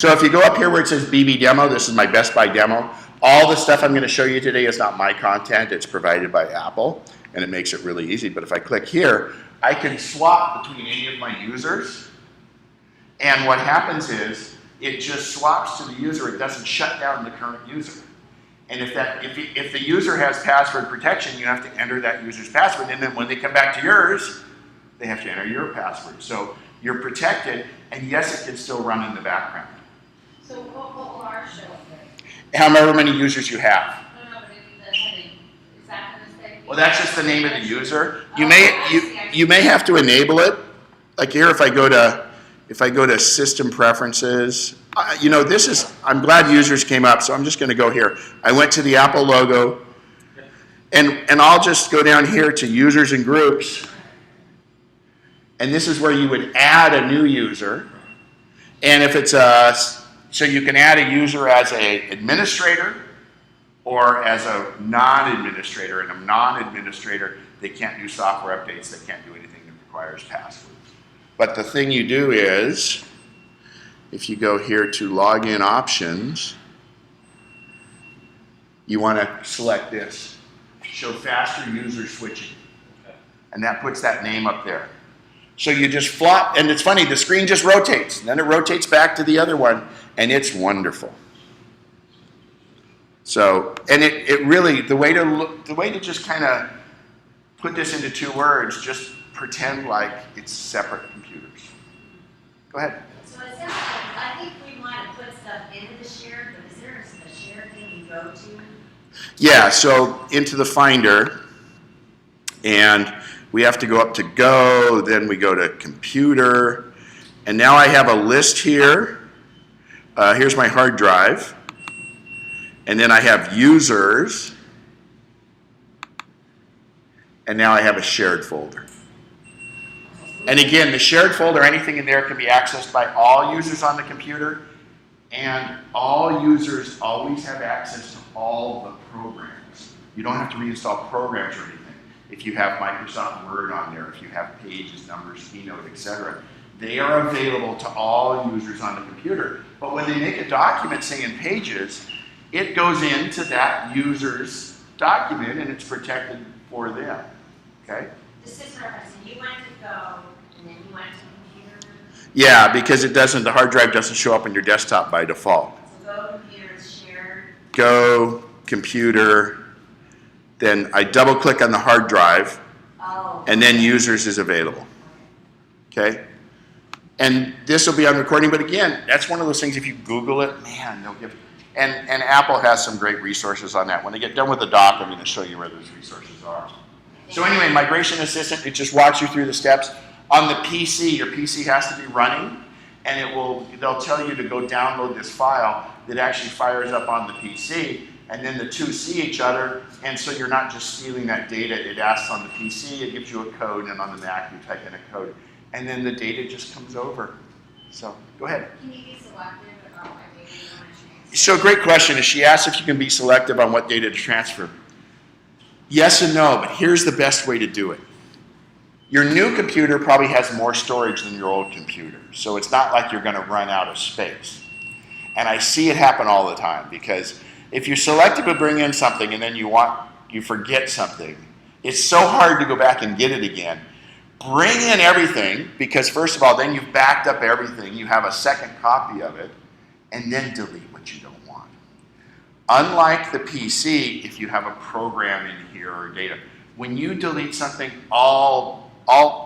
So if you go up here where it says BB Demo, this is my Best Buy demo. All the stuff I'm going to show you today is not my content. It's provided by Apple, and it makes it really easy. But if I click here, I can swap between any of my users. And what happens is it just swaps to the user. It doesn't shut down the current user. And if the user has password protection, you have to enter that user's password. And then when they come back to yours, they have to enter your password. So you're protected, and yes, it can still run in the background. So what will ours show up there? However many users you have. No, but the heading, is that going to say? Well, that's just the name of the user. You may have to enable it. Like here, if I go to System Preferences, you know, I'm glad users came up, so I'm just going to go here. I went to the Apple logo, and I'll just go down here to Users and Groups, and this is where you would add a new user. And if it's so you can add a user as an administrator or as a non-administrator. And a non-administrator, they can't do software updates, they can't do anything that requires passwords. But the thing you do is, if you go here to Login Options, you want to select this, Show Faster User Switching. And that puts that name up there. So you just flop, and it's funny, the screen just rotates, and then it rotates back to the other one, and it's wonderful. So, and it really, the way to just kind of put this into 2 words, just pretend like it's separate computers. Go ahead. So it sounds like, I think we want to put stuff into the shared, but is there a shared thing you go to? Yeah, so into the Finder, and we have to go up to Go, then we go to Computer, and now I have a list here. Here's my hard drive, and then I have Users, and now I have a shared folder. And again, the shared folder, anything in there can be accessed by all users on the computer, and all users always have access to all the programs. You don't have to reinstall programs or anything. If you have Microsoft Word on there, if you have Pages, Numbers, Keynote, etc., they are available to all users on the computer. But when they make a document, say in Pages, it goes into that user's document and it's protected for them. Okay? This is referencing, you went to Go, and then you went to Computer. Yeah, because the hard drive doesn't show up on your desktop by default. So Go, Computer is shared. Go, Computer, then I double click on the hard drive, and then Users is available. Okay? And this will be on recording, but again, that's one of those things, if you Google it, man, they'll give you. And Apple has some great resources on that. When I get done with the doc, I'm going to show you where those resources are. So anyway, Migration Assistant, it just walks you through the steps. On the PC, your PC has to be running, and they'll tell you to go download this file that actually fires up on the PC, and then the two see each other, and so you're not just stealing that data. It asks on the PC, it gives you a code, and on the Mac, you type in a code, and then the data just comes over. So, go ahead. Can you be selective about what data you want to transfer? So, great question. She asked if you can be selective on what data to transfer. Yes and no, but here's the best way to do it. Your new computer probably has more storage than your old computer, so it's not like you're going to run out of space. And I see it happen all the time, because if you're selective to bring in something and then you forget something, it's so hard to go back and get it again. Bring in everything, because first of all, then you've backed up everything, you have a second copy of it, and then delete what you don't want. Unlike the PC, if you have a program in here or data, when you delete something, all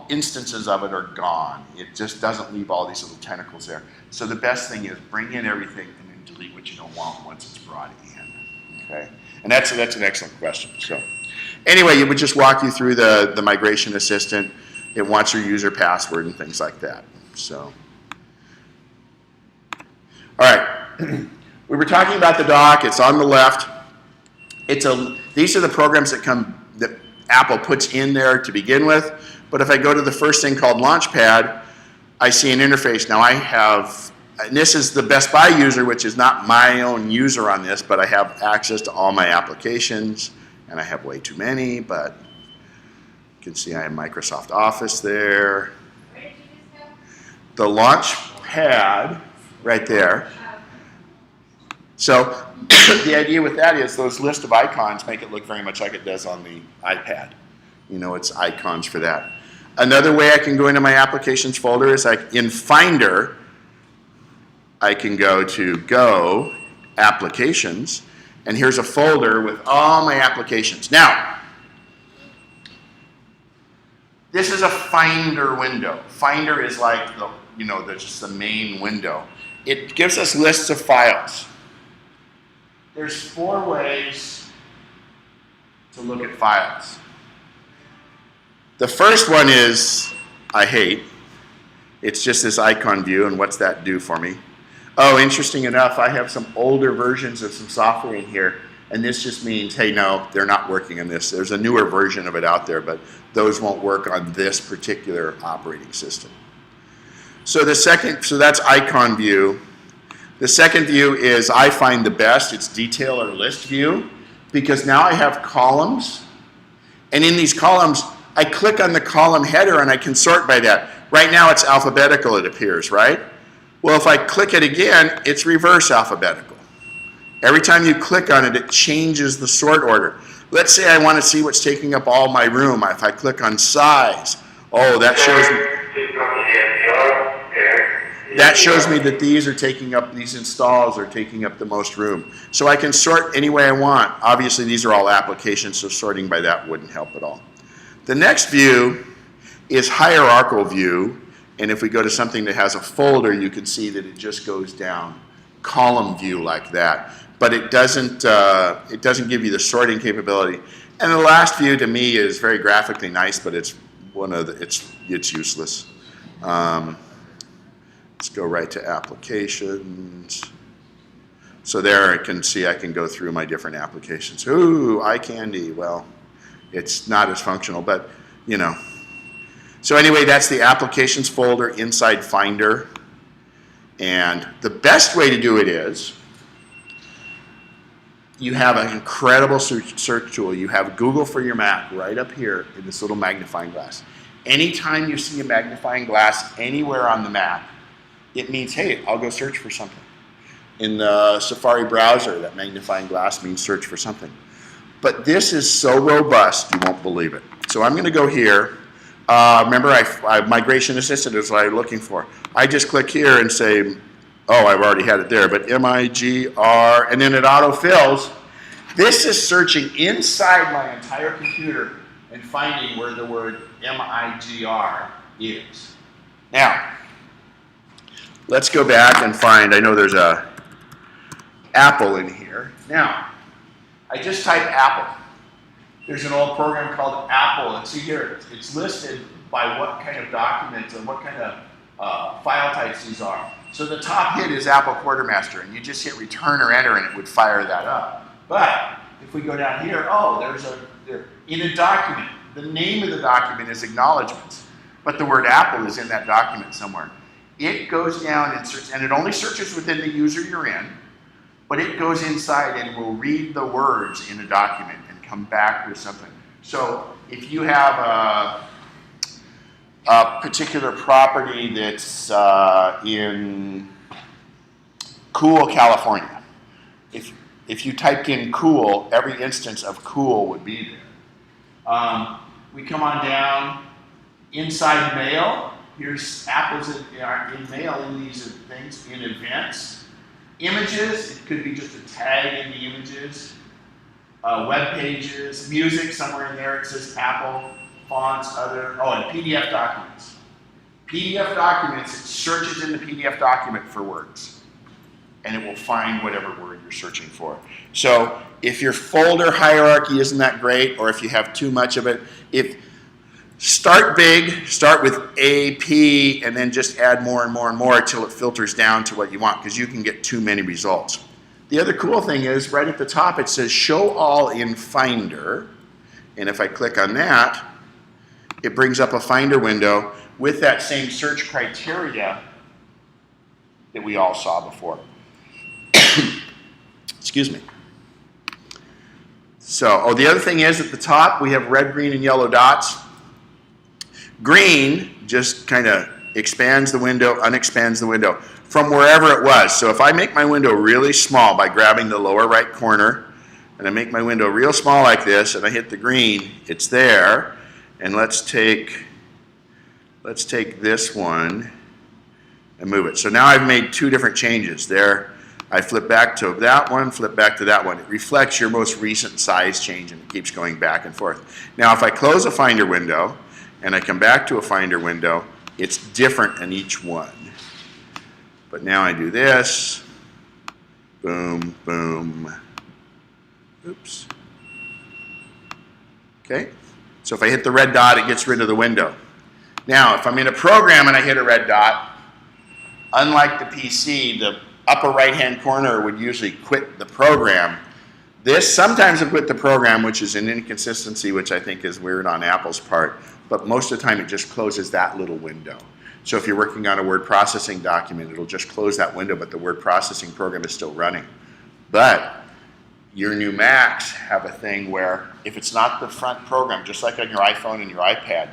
instances of it are gone. It just doesn't leave all these little tentacles there. So the best thing is bring in everything and then delete what you don't want once it's brought in. Okay? And that's an excellent question. So anyway, it would just walk you through the Migration Assistant. It wants your user password and things like that. So, all right. We were talking about the dock. It's on the left. These are the programs that Apple puts in there to begin with. But if I go to the first thing called Launchpad, I see an interface. Now and this is the Best Buy user, which is not my own user on this, but I have access to all my applications, and I have way too many, but you can see I have Microsoft Office there. Where did you just go? The Launchpad right there. So the idea with that is those list of icons make it look very much like it does on the iPad. You know, it's icons for that. Another way I can go into my applications folder is in Finder, I can go to Go, Applications, and here's a folder with all my applications. Now, this is a Finder window. Finder is like just the main window. It gives us lists of files. There's 4 ways to look at files. The first one is I hate. It's just this icon view, and what's that do for me? Oh, interesting enough, I have some older versions of some software in here, and this just means, hey, no, they're not working on this. There's a newer version of it out there, but those won't work on this particular operating system. So that's icon view. The second view is I find the best. It's detail or list view, because now I have columns, and in these columns, I click on the column header and I can sort by that. Right now it's alphabetical, it appears, right? Well, if I click it again, it's reverse alphabetical. Every time you click on it, it changes the sort order. Let's say I want to see what's taking up all my room. If I click on size, oh, that shows me that these installs are taking up the most room. So I can sort any way I want. Obviously, these are all applications, so sorting by that wouldn't help at all. The next view is hierarchical view, and if we go to something that has a folder, you can see that it just goes down column view like that. But it doesn't give you the sorting capability. And the last view to me is very graphically nice, but it's useless. Let's go right to applications. So there I can see I can go through my different applications. Ooh, eye candy. Well, it's not as functional, but you know. So anyway, that's the applications folder inside Finder. And the best way to do it is you have an incredible search tool. You have Google for your Mac right up here in this little magnifying glass. Anytime you see a magnifying glass anywhere on the Mac, it means, hey, I'll go search for something. In the Safari browser, that magnifying glass means search for something. But this is so robust, you won't believe it. So I'm going to go here. Remember, Migration Assistant is what I'm looking for. I just click here and say, oh, I've already had it there, but M-I-G-R, and then it autofills. This is searching inside my entire computer and finding where the word M-I-G-R is. Now, let's go back and find, I know there's a Apple in here. Now, I just type Apple. There's an old program called Apple, and see here, it's listed by what kind of documents and what kind of file types these are. So the top hit is Apple Quartermaster, and you just hit return or enter, and it would fire that up. But if we go down here, oh, in a document, the name of the document is acknowledgements, but the word Apple is in that document somewhere. It goes down and searches, and it only searches within the user you're in, but it goes inside and will read the words in a document and come back with something. So if you have a particular property that's in Cool, California, if you typed in Cool, every instance of Cool would be there. We come on down, inside Mail. Here's Apple's in Mail in these things, in Events. Images, it could be just a tag in the images. Web pages, music, somewhere in there it says Apple, fonts, other, and PDF documents. PDF documents, it searches in the PDF document for words, and it will find whatever word you're searching for. So if your folder hierarchy isn't that great, or if you have too much of it, start big, start with A, P, and then just add more and more and more until it filters down to what you want, because you can get too many results. The other cool thing is, right at the top it says Show All in Finder, and if I click on that, it brings up a Finder window with that same search criteria that we all saw before. Excuse me. So, the other thing is, at the top we have red, green, and yellow dots. Green just kind of expands the window, unexpands the window. from wherever it was. So if I make my window really small by grabbing the lower right corner, and I make my window real small like this, and I hit the green, it's there. And let's take this one and move it. So now I've made two different changes. There, I flip back to that one, flip back to that one. It reflects your most recent size change, and it keeps going back and forth. Now, if I close a Finder window and I come back to a Finder window, it's different in each one. But now I do this, boom, boom, oops. Okay, so if I hit the red dot, it gets rid of the window. Now, if I'm in a program and I hit a red dot, unlike the PC, the upper right-hand corner would usually quit the program. This sometimes will quit the program, which is an inconsistency, which I think is weird on Apple's part, but most of the time it just closes that little window. So if you're working on a word processing document, it'll just close that window, but the word processing program is still running. But your new Macs have a thing where if it's not the front program, just like on your iPhone and your iPad,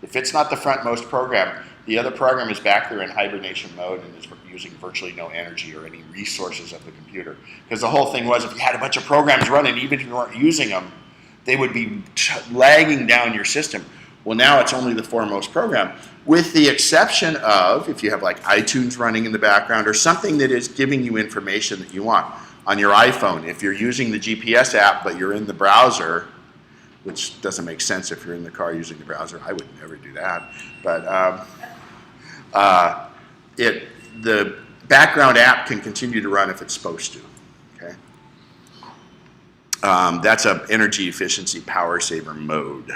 if it's not the frontmost program, the other program is back there in hibernation mode and is using virtually no energy or any resources of the computer. Because the whole thing was, if you had a bunch of programs running, even if you weren't using them, they would be lagging down your system. Well, now it's only the foremost program, with the exception of if you have like iTunes running in the background or something that is giving you information that you want. On your iPhone, if you're using the GPS app but you're in the browser, which doesn't make sense if you're in the car using the browser. I would never do that. But the background app can continue to run if it's supposed to. Okay, that's an energy efficiency power saver mode.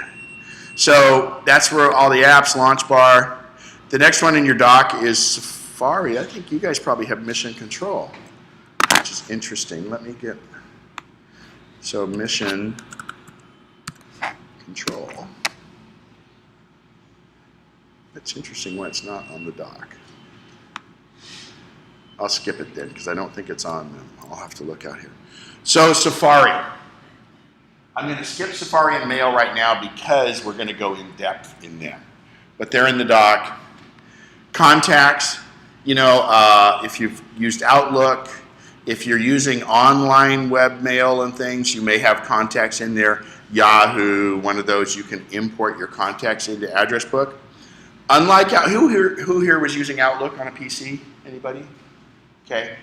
So that's where all the apps, launch bar. The next one in your dock is Safari. I think you guys probably have mission control, which is interesting. Let me get, so mission control. That's interesting why it's not on the dock. I'll skip it then because I don't think it's on them. I'll have to look out here. So Safari. I'm going to skip Safari and Mail right now because we're going to go in depth in them. But they're in the dock. Contacts, you know, if you've used Outlook, if you're using online webmail and things, you may have contacts in there. Yahoo, one of those, you can import your contacts into address book. Unlike, who here was using Outlook on a PC? Anybody? Okay.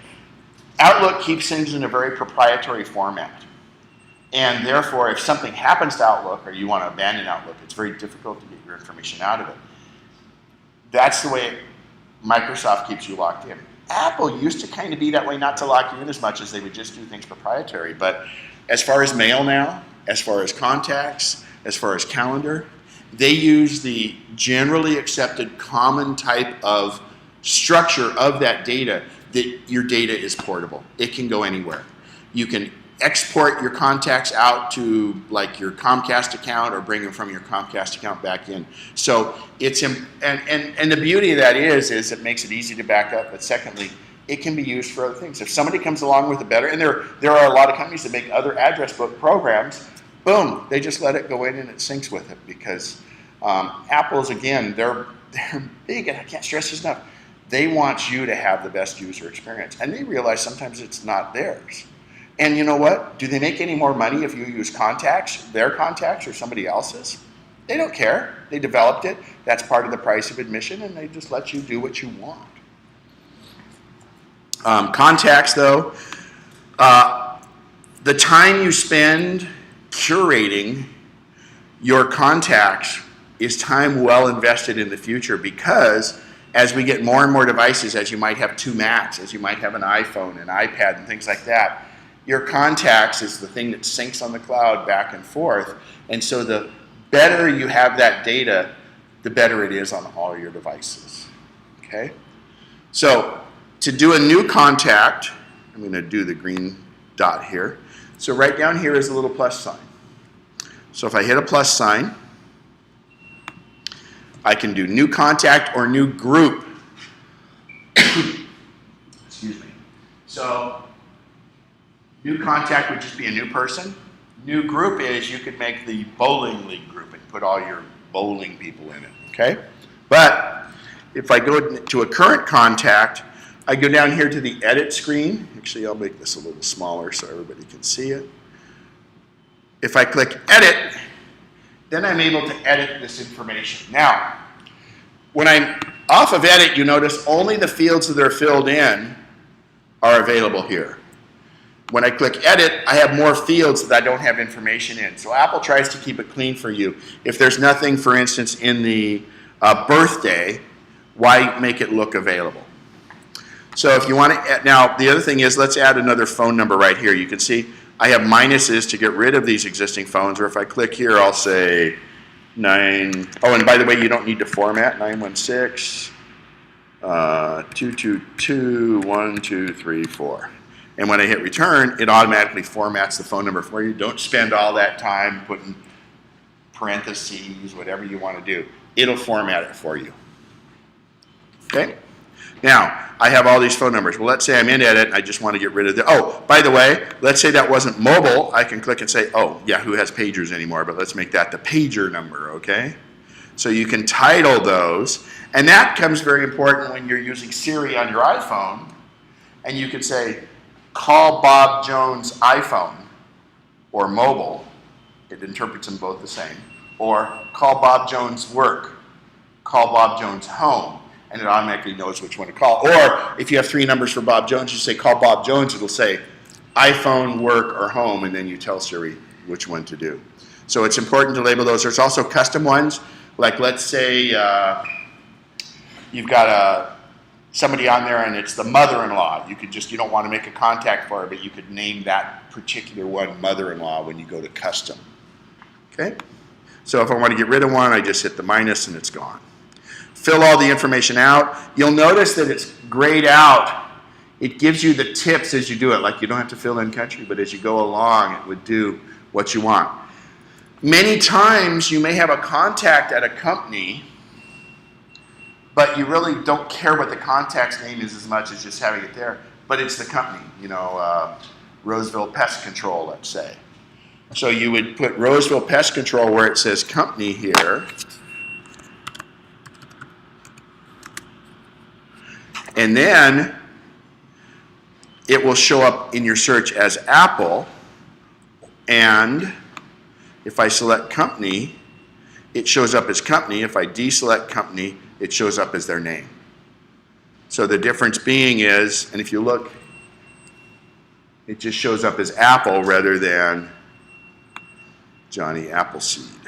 Outlook keeps things in a very proprietary format. And therefore, if something happens to Outlook or you want to abandon Outlook, it's very difficult to get your information out of it. That's the way Microsoft keeps you locked in. Apple used to kind of be that way, not to lock you in as much as they would just do things proprietary. But as far as mail now, as far as contacts, as far as calendar, they use the generally accepted common type of structure of that data, that your data is portable. It can go anywhere. You can export your contacts out to like your Comcast account or bring them from your Comcast account back in. So it's, and the beauty of that is it makes it easy to back up, but secondly, it can be used for other things. If somebody comes along with a better, and there are a lot of companies that make other address book programs, boom, they just let it go in and it syncs with it because Apple's, again, they're big, and I can't stress this enough. They want you to have the best user experience, and they realize sometimes it's not theirs. And you know what? Do they make any more money if you use contacts, their contacts, or somebody else's? They don't care. They developed it. That's part of the price of admission, and they just let you do what you want. Contacts, though, the time you spend curating your contacts is time well invested in the future, because as we get more and more devices, as you might have two Macs, as you might have an iPhone, an iPad, and things like that, your contacts is the thing that syncs on the cloud back and forth. And so the better you have that data, the better it is on all your devices. Okay? So to do a new contact, I'm going to do the green dot here. So right down here is a little plus sign. So if I hit a plus sign, I can do new contact or new group. Excuse me. So new contact would just be a new person. New group is you could make the bowling league group and put all your bowling people in it, okay? But if I go to a current contact, I go down here to the edit screen. Actually, I'll make this a little smaller so everybody can see it. If I click edit, then I'm able to edit this information. Now, when I'm off of edit, you notice only the fields that are filled in are available here. When I click edit, I have more fields that I don't have information in. So Apple tries to keep it clean for you. If there's nothing, for instance, in the birthday, why make it look available? So if you want to, now the other thing is, let's add another phone number right here. You can see I have minuses to get rid of these existing phones, or if I click here, I'll say 9, oh, and by the way, you don't need to format, 916, 222, 1234. And when I hit return, it automatically formats the phone number for you. Don't spend all that time putting parentheses, whatever you want to do. It'll format it for you. Okay? Now, I have all these phone numbers. Well, let's say I'm in edit. I just want to get rid of the, oh, by the way, let's say that wasn't mobile. I can click and say, oh, yeah, who has pagers anymore? But let's make that the pager number, okay? So you can title those. And that comes very important when you're using Siri on your iPhone. And you can say, call Bob Jones' iPhone or mobile. It interprets them both the same. Or call Bob Jones' work. Call Bob Jones' home. And it automatically knows which one to call. Or if you have 3 numbers for Bob Jones, you say call Bob Jones, it'll say iPhone, work, or home, and then you tell Siri which one to do. So it's important to label those. There's also custom ones, like let's say you've got somebody on there and it's the mother-in-law. You could just, you don't want to make a contact for her, but you could name that particular one mother-in-law when you go to custom. Okay? So if I want to get rid of one, I just hit the minus and it's gone. Fill all the information out. You'll notice that it's grayed out. It gives you the tips as you do it. Like you don't have to fill in country, but as you go along, it would do what you want. Many times you may have a contact at a company, but you really don't care what the contact's name is as much as just having it there. But it's the company, you know, Roseville Pest Control, let's say. So you would put Roseville Pest Control where it says company here. And then it will show up in your search as Apple. And if I select company, it shows up as company. If I deselect company, it shows up as their name. So the difference being is, and if you look, it just shows up as Apple rather than Johnny Appleseed.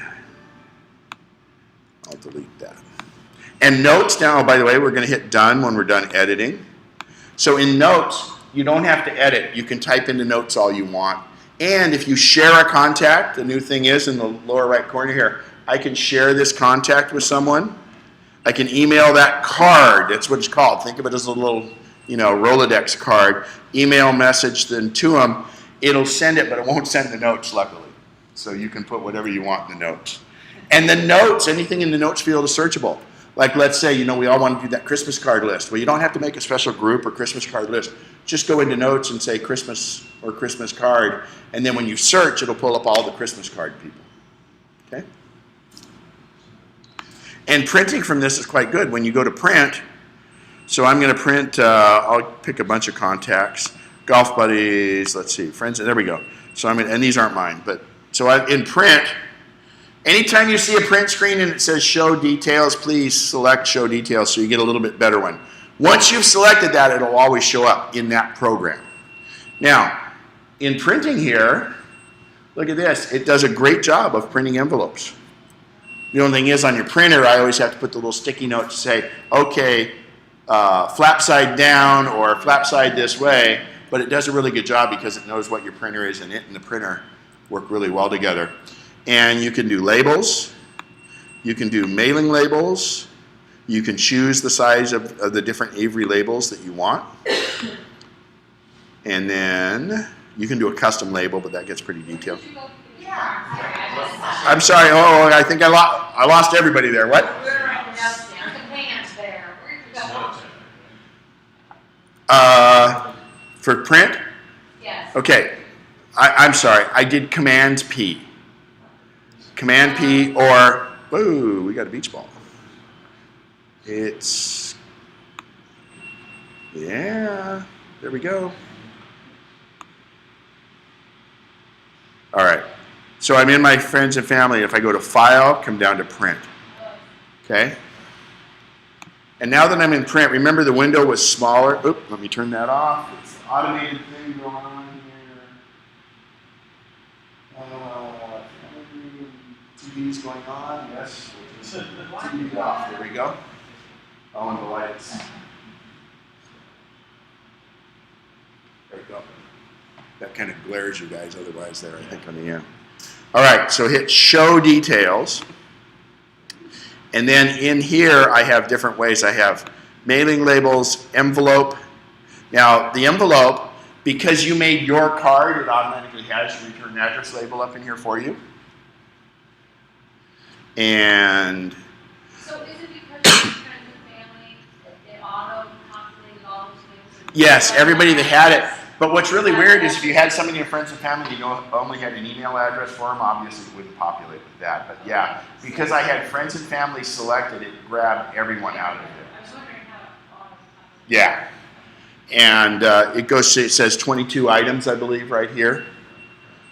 I'll delete that. And notes now, by the way, we're going to hit done when we're done editing. So in notes, you don't have to edit. You can type into notes all you want. And if you share a contact, the new thing is in the lower right corner here, I can share this contact with someone. I can email that card. That's what it's called. Think of it as a little, you know, Rolodex card. Email message then to them. It'll send it, but it won't send the notes, luckily. So you can put whatever you want in the notes. And the notes, anything in the notes field is searchable. Like let's say, you know, we all want to do that Christmas card list. Well, you don't have to make a special group or Christmas card list. Just go into notes and say Christmas or Christmas card. And then when you search, it'll pull up all the Christmas card people. Okay? And printing from this is quite good. When you go to print, so I'm going to print, I'll pick a bunch of contacts. Golf buddies, let's see, friends, there we go. So I'm going to, and these aren't mine, but so in print, anytime you see a print screen and it says show details, please select show details so you get a little bit better one. Once you've selected that, it'll always show up in that program. Now, in printing here, look at this. It does a great job of printing envelopes. The only thing is on your printer, I always have to put the little sticky note to say, okay, flap side down or flap side this way, but it does a really good job because it knows what your printer is, and it and the printer work really well together. And you can do labels, you can do mailing labels, you can choose the size of the different Avery labels that you want. And then you can do a custom label, but that gets pretty detailed. I'm sorry, oh, I think I lost everybody there. What? We're writing notes down. The pants there. Where'd you go? For print? Yes. Okay, I'm sorry, I did Command P. Command P or, whoa, we got a beach ball. It's Yeah, there we go. All right. So I'm in my friends and family. If I go to File, come down to Print. Okay? And now that I'm in print, remember the window was smaller. Oop, let me turn that off. It's an automated thing going on here. TV's going on, yes. TV off, there we go. Oh, and the lights. There we go. That kind of glares you guys otherwise there, I think, on the end. All right, so hit Show Details. And then in here, I have different ways. I have mailing labels, envelope. Now, the envelope, because you made your card, it automatically has your return address label up in here for you. And So is it because you're friends and family that they auto-populated all those things? yes, everybody that had it. But what's really weird is if you had somebody in your friends and family, you only had an email address for them, obviously it wouldn't populate with that. But yeah, because I had friends and family selected, it grabbed everyone out of it. I was wondering how it auto-populated. Yeah. And it says 22 items, I believe, right here.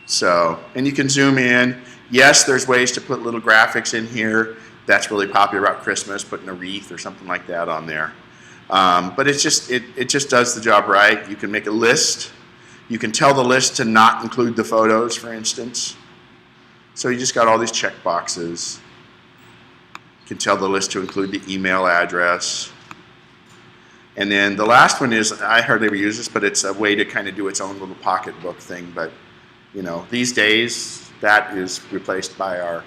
So, and you can zoom in. Yes, there's ways to put little graphics in here. That's really popular about Christmas, putting a wreath or something like that on there. But it just does the job right. You can make a list. You can tell the list to not include the photos, for instance. So you just got all these check boxes. You can tell the list to include the email address. And then the last one is, I hardly ever use this, but it's a way to kind of do its own little pocketbook thing. But, you know, these days, that is replaced by our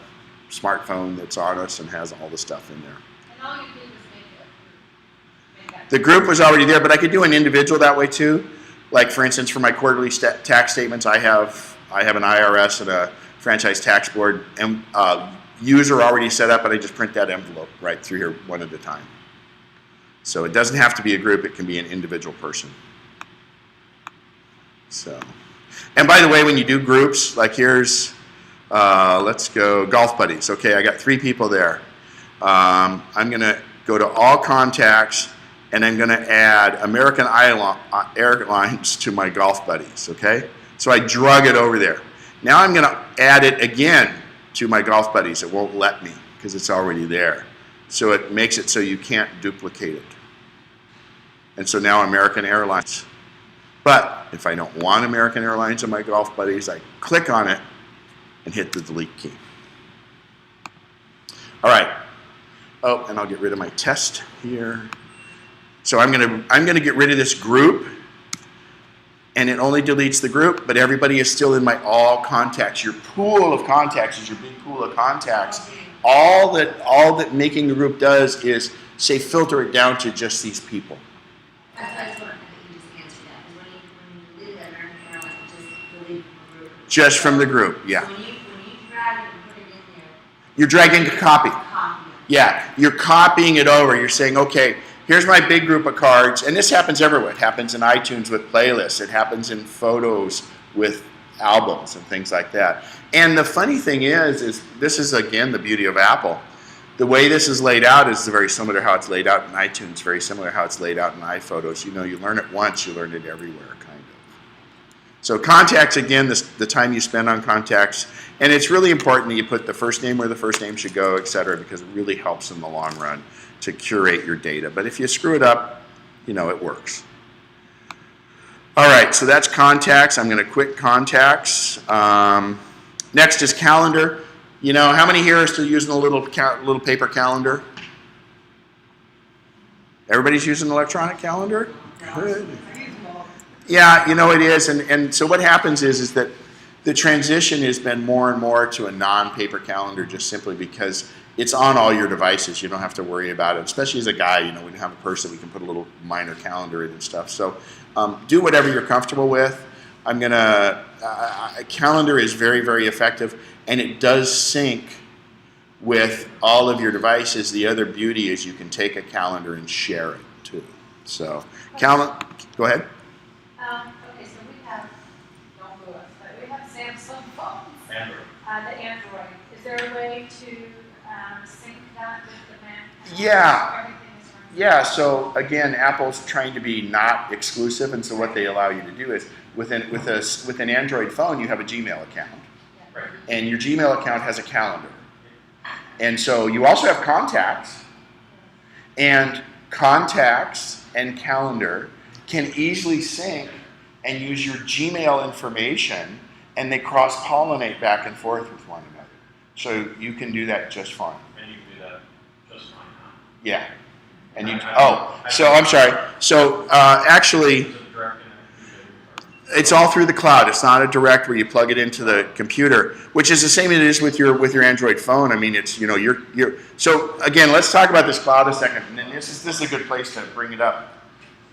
smartphone that's on us and has all the stuff in there. And all you did was make that. The group was already there, but I could do an individual that way too. Like, for instance, for my quarterly tax statements, I have an IRS and a franchise tax board user already set up, and I just print that envelope right through here one at a time. So it doesn't have to be a group, it can be an individual person. So, and by the way, when you do groups, like here's, let's go golf buddies. Okay, I got 3 people there. I'm gonna go to all contacts, and I'm gonna add American Airlines to my golf buddies, okay? So I drug it over there. Now I'm gonna add it again to my golf buddies. It won't let me because it's already there. So it makes it so you can't duplicate it. And so now American Airlines. But if I don't want American Airlines in my golf buddies, I click on it and hit the delete key. All right. Oh, and I'll get rid of my test here. So I'm gonna get rid of this group, and it only deletes the group, but everybody is still in my all contacts. Your pool of contacts is your big pool of contacts. All that making a group does is say filter it down to just these people. I just wanted you just answer that, because when you did that American Airlines, just delete from the group. Just from the group, yeah. So when you drag it and put it in there. You're dragging a copy. Copy. Yeah, you're copying it over. You're saying, okay, here's my big group of cards, and this happens everywhere. It happens in iTunes with playlists. It happens in photos with albums and things like that. And the funny thing is this is, again, the beauty of Apple. The way this is laid out is very similar to how it's laid out in iTunes, very similar to how it's laid out in iPhotos. You know, you learn it once, you learn it everywhere, kind of. So contacts, again, the time you spend on contacts, and it's really important that you put the first name where the first name should go, et cetera, because it really helps in the long run to curate your data. But if you screw it up, you know, it works. All right, so that's contacts. I'm going to quit contacts. Next is calendar. You know, how many here are still using a little paper calendar? Everybody's using an electronic calendar? Good. Yeah, you know it is. And so what happens is that the transition has been more and more to a non-paper calendar just simply because it's on all your devices. You don't have to worry about it. Especially as a guy, you know, we have a person, we can put a little minor calendar in and stuff. So do whatever you're comfortable with. A calendar is very, very effective, and it does sync with all of your devices. The other beauty is you can take a calendar and share it too. So, go ahead. Okay, so we have, don't boo us, but we have Samsung phones. Android. The Android. Is there a way to sync that with the Mac? Yeah. Everything is running Yeah, so again, Apple's trying to be not exclusive, and so what they allow you to do is with an Android phone, you have a Gmail account, Right. and your Gmail account has a calendar, and so you also have contacts, and contacts and calendar can easily sync and use your Gmail information, and they cross-pollinate back and forth with one another. So you can do that just fine. And you can do that just fine now. Yeah. And you, so I'm sorry. So actually, Is it direct connection? it's all through the cloud. It's not a direct where you plug it into the computer, which is the same it is with your Android phone. I mean, it's, you know, you're. So again, let's talk about this cloud a second. And then this is a good place to bring it up.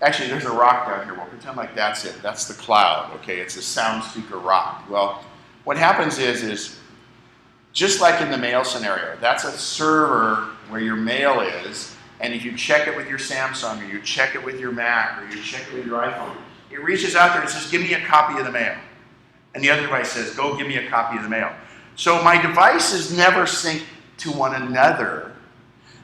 Actually, there's a rock down here. We'll pretend like that's it. That's the cloud. Okay, it's a sound speaker rock. Well, what happens is just like in the mail scenario, that's a server where your mail is. And if you check it with your Samsung, or you check it with your Mac, or you check it with your iPhone, it reaches out there and says, give me a copy of the mail. And the other device says, go give me a copy of the mail. So my devices never sync to one another.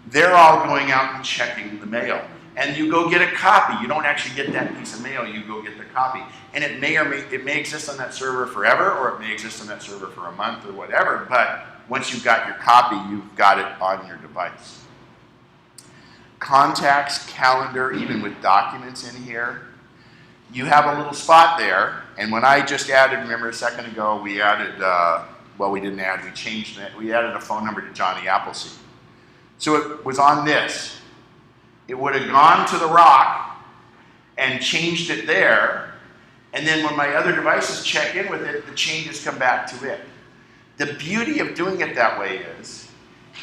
They're all going out and checking the mail. And you go get a copy. You don't actually get that piece of mail, you go get the copy. And it may exist on that server forever, or it may exist on that server for a month or whatever, but once you've got your copy, you've got it on your device. Contacts, calendar, even with documents in here, you have a little spot there, and when I just added, remember a second ago, we added, well, we didn't add, we changed it, we added a phone number to Johnny Appleseed. So it was on this. It would have gone to the rock and changed it there, and then when my other devices check in with it, the changes come back to it. The beauty of doing it that way is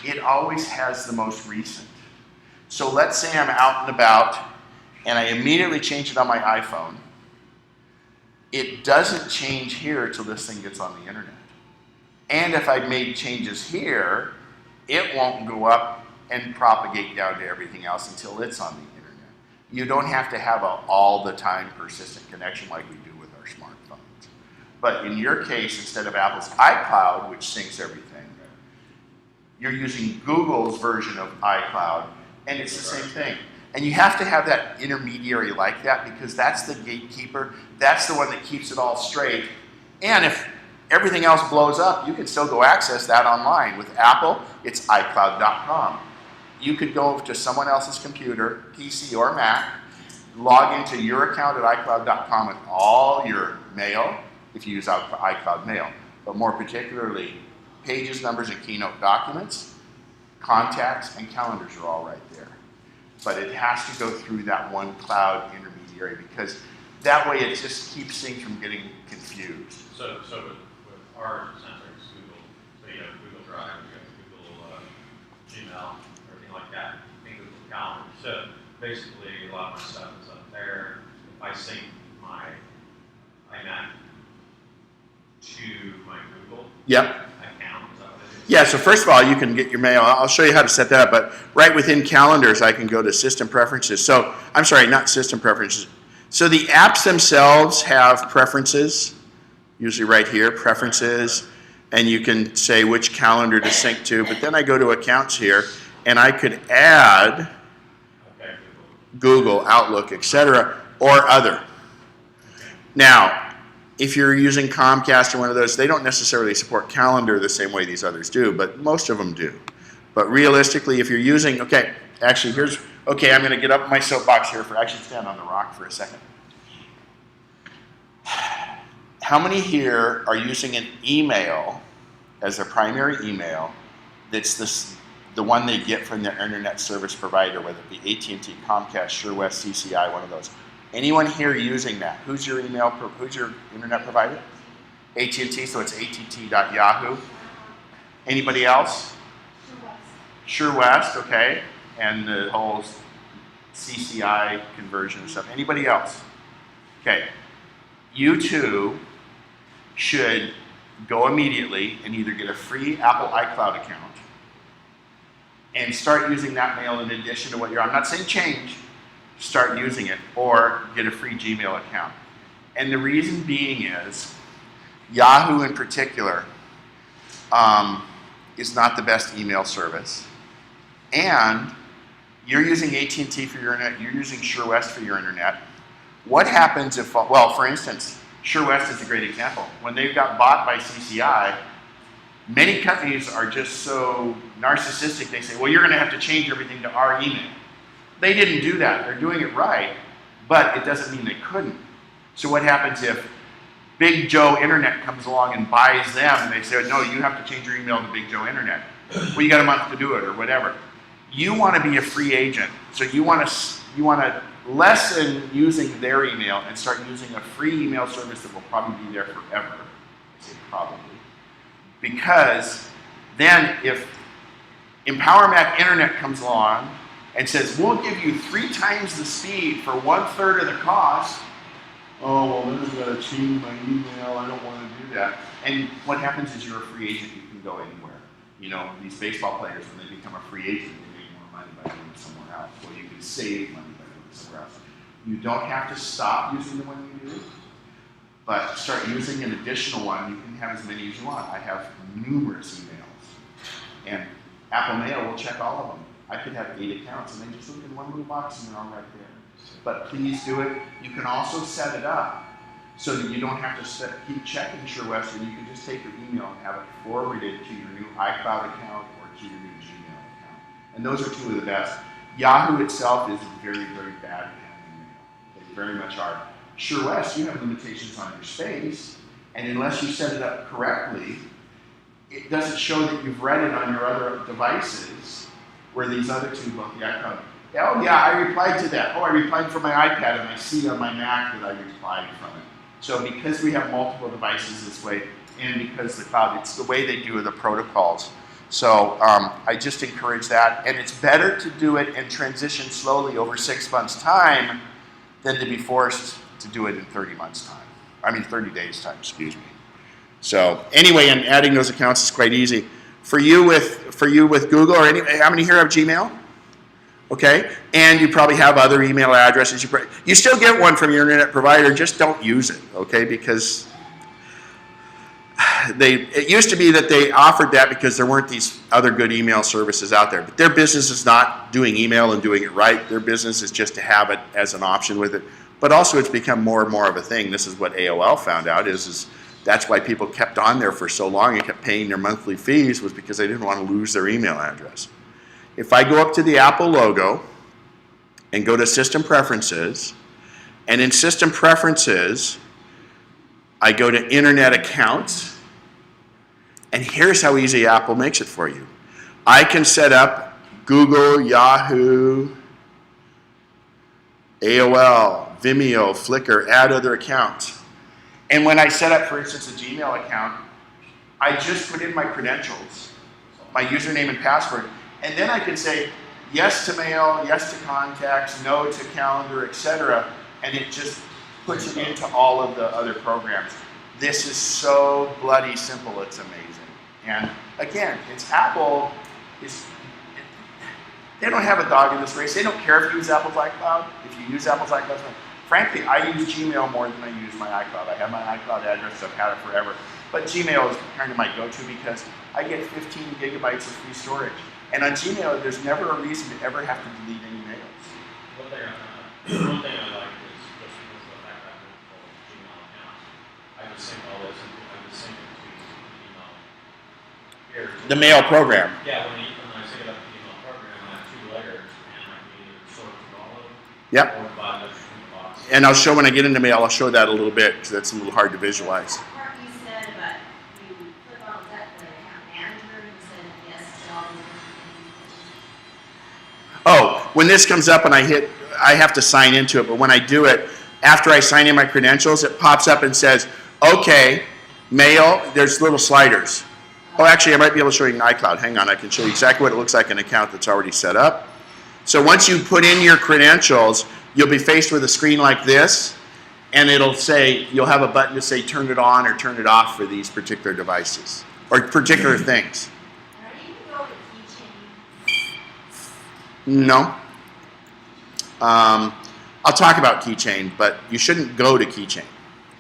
it always has the most recent. So let's say I'm out and about and I immediately change it on my iPhone. It doesn't change here until this thing gets on the internet. And if I've made changes here, it won't go up and propagate down to everything else until it's on the internet. You don't have to have an all-the-time persistent connection like we do with our smartphones. But in your case, instead of Apple's iCloud, which syncs everything, you're using Google's version of iCloud, and it's the same thing. And you have to have that intermediary like that because that's the gatekeeper. That's the one that keeps it all straight. And if everything else blows up, you can still go access that online. With Apple, it's iCloud.com. You could go to someone else's computer, PC or Mac, log into your account at iCloud.com with all your mail, if you use iCloud Mail, but more particularly, pages, numbers, and keynote documents, contacts, and calendars are all right there. But it has to go through that one cloud intermediary because that way it just keeps things from getting confused. So with ours, essentially it's Google. So you have Google Drive, you have Google Gmail, everything like that, and Google Calendar. So basically a lot of my stuff is up there. If I sync my iMac to my Google Yep. account, is that what it is? Yeah, so first of all, you can get your mail. I'll show you how to set that up, but right within calendars, I can go to system preferences. So, I'm sorry, not system preferences. So the apps themselves have preferences, usually right here, preferences, and you can say which calendar to sync to, but then I go to accounts here, and I could add Okay, Google, Outlook, etc., or other. Now, if you're using Comcast or one of those, they don't necessarily support calendar the same way these others do, but most of them do. But realistically, if you're using, okay, actually here's, okay, I'm gonna get up my soapbox here for, actually stand on the rock for a second. How many here are using an email as their primary email that's the one they get from their internet service provider, whether it be AT&T, Comcast, SureWest, CCI, one of those? Anyone here using that? Who's your who's your internet provider? AT&T, so it's att.yahoo. Anybody else? SureWest, okay. And the whole CCI conversion and stuff. Anybody else? Okay. You two should go immediately and either get a free Apple iCloud account and start using that mail in addition to what you're on. I'm not saying change. Start using it, or get a free Gmail account. And the reason being is, Yahoo in particular is not the best email service. And You're using AT&T for your internet. You're using SureWest for your internet. What happens if, well, for instance, SureWest is a great example. When they got bought by CCI, many companies are just so narcissistic, they say, well, you're going to have to change everything to our email. They didn't do that. They're doing it right, but it doesn't mean they couldn't. So what happens if Big Joe Internet comes along and buys them and they say, no, you have to change your email to Big Joe Internet. Well, you got a month to do it or whatever. You want to be a free agent. So you want to lessen using their email and start using a free email service that will probably be there forever. I say probably. Because then if EmpowerMac Internet comes along and says, we'll give you 3 times the speed for 1/3 of the cost, oh, well, then I've got to change my email. I don't want to do that. And what happens is you're a free agent. You can go anywhere. You know, these baseball players, when they become a free agent, they make more money by doing it somewhere else. Well, you can save money by doing it somewhere else. You don't have to stop using the one you do, but start using an additional one. You can have as many as you want. I have numerous emails. And Apple Mail will check all of them. I could have 8 accounts, and they just look in one little box, and they're all right there. But please do it. You can also set it up so that you don't have to keep checking SureWest, and you can just take your email and have it forwarded to your new iCloud account or to your new Gmail account. And those are 2 of the best. Yahoo itself is very, very bad at handling mail. They very much are. SureWest, you have limitations on your space, and unless you set it up correctly, it doesn't show that you've read it on your other devices, where these other 2, both the iCloud. Oh yeah, I replied to that. Oh, I replied from my iPad, and I see on my Mac that I replied from it. So because we have multiple devices this way, and because the cloud, it's the way they do the protocols. So I just encourage that. And it's better to do it and transition slowly over 6 months' time than to be forced to do it in 30 months' time. I mean 30 days' time, excuse me. So anyway, and adding those accounts is quite easy. For you with Google, or how many here have Gmail? Okay, and you probably have other email addresses. You still get one from your internet provider, just don't use it, okay? Because it used to be that they offered that because there weren't these other good email services out there. But their business is not doing email and doing it right. Their business is just to have it as an option with it. But also it's become more and more of a thing. This is what AOL found out is that's why people kept on there for so long and kept paying their monthly fees, was because they didn't want to lose their email address. If I go up to the Apple logo and go to System Preferences, and in System Preferences, I go to Internet Accounts, and here's how easy Apple makes it for you. I can set up Google, Yahoo, AOL, Vimeo, Flickr, add other accounts. And when I set up, for instance, a Gmail account, I just put in my credentials, my username and password, and then I can say yes to mail, yes to contacts, no to calendar, etc. And it just puts it into all of the other programs. This is so bloody simple, it's amazing. And again, it's Apple. They don't have a dog in this race. They don't care if you use Apple's iCloud. If you use Apple's iCloud, frankly, I use Gmail more than I use my iCloud. I have my iCloud address, I've had it forever. But Gmail is kind of my go-to because I get 15 gigabytes of free storage. And on Gmail, there's never a reason to ever have to delete any mails. One thing I like is just because of the fact that I don't follow Gmail accounts, I just sync all this and I just sync it to email. Here. The mail program. Yeah, when I sync it up to the email program, I have 2 layers, and I can either sort through all of them, Yep. or divide those from the box. And I'll show when I get into mail, I'll show that a little bit because that's a little hard to visualize. The part you said about you click on that the account manager and said yes to all the Oh, when this comes up and I have to sign into it, but when I do it, after I sign in my credentials, it pops up and says, okay, mail, there's little sliders. Oh, actually, I might be able to show you an iCloud. Hang on, I can show you exactly what it looks like in an account that's already set up. So once you put in your credentials, you'll be faced with a screen like this, and it'll say, you'll have a button to say turn it on or turn it off for these particular devices, or particular things. Are you going to go to keychain? No. I'll talk about Keychain, but you shouldn't go to Keychain.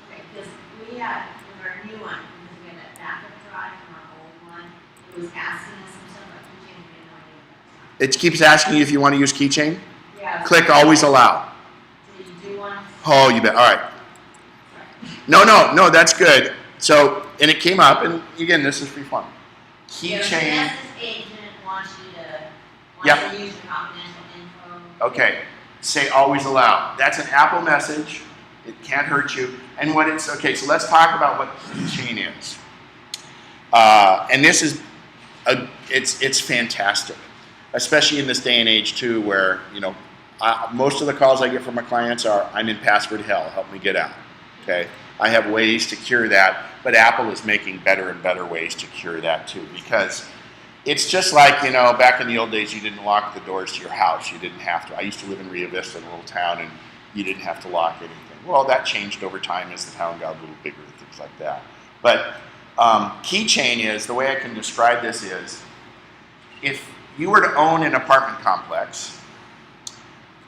Okay, because we had, with our new one, because we had that backup drive from our old one, it was asking us some stuff about keychain, we had no idea what that was. It keeps asking you if you want to use keychain. Yeah. Click always allow. So you do want. Oh, you bet. All right. No, that's good. So, and it came up, and again, this is free fun. Yeah, Keychain. Vanessa's agent wants you to, Yep. use your confidential info. Okay. Say always allow. That's an Apple message. It can't hurt you. And what it's, okay, so let's talk about what keychain is. And this is, it's fantastic, especially in this day and age too, where, you know, most of the calls I get from my clients are, I'm in password hell, help me get out, okay? I have ways to cure that, but Apple is making better and better ways to cure that too, because it's just like, you know, back in the old days, you didn't lock the doors to your house. You didn't have to. I used to live in Rio Vista, in a little town, and you didn't have to lock anything. Well, that changed over time as the town got a little bigger and things like that. But keychain is, the way I can describe this is, if you were to own an apartment complex,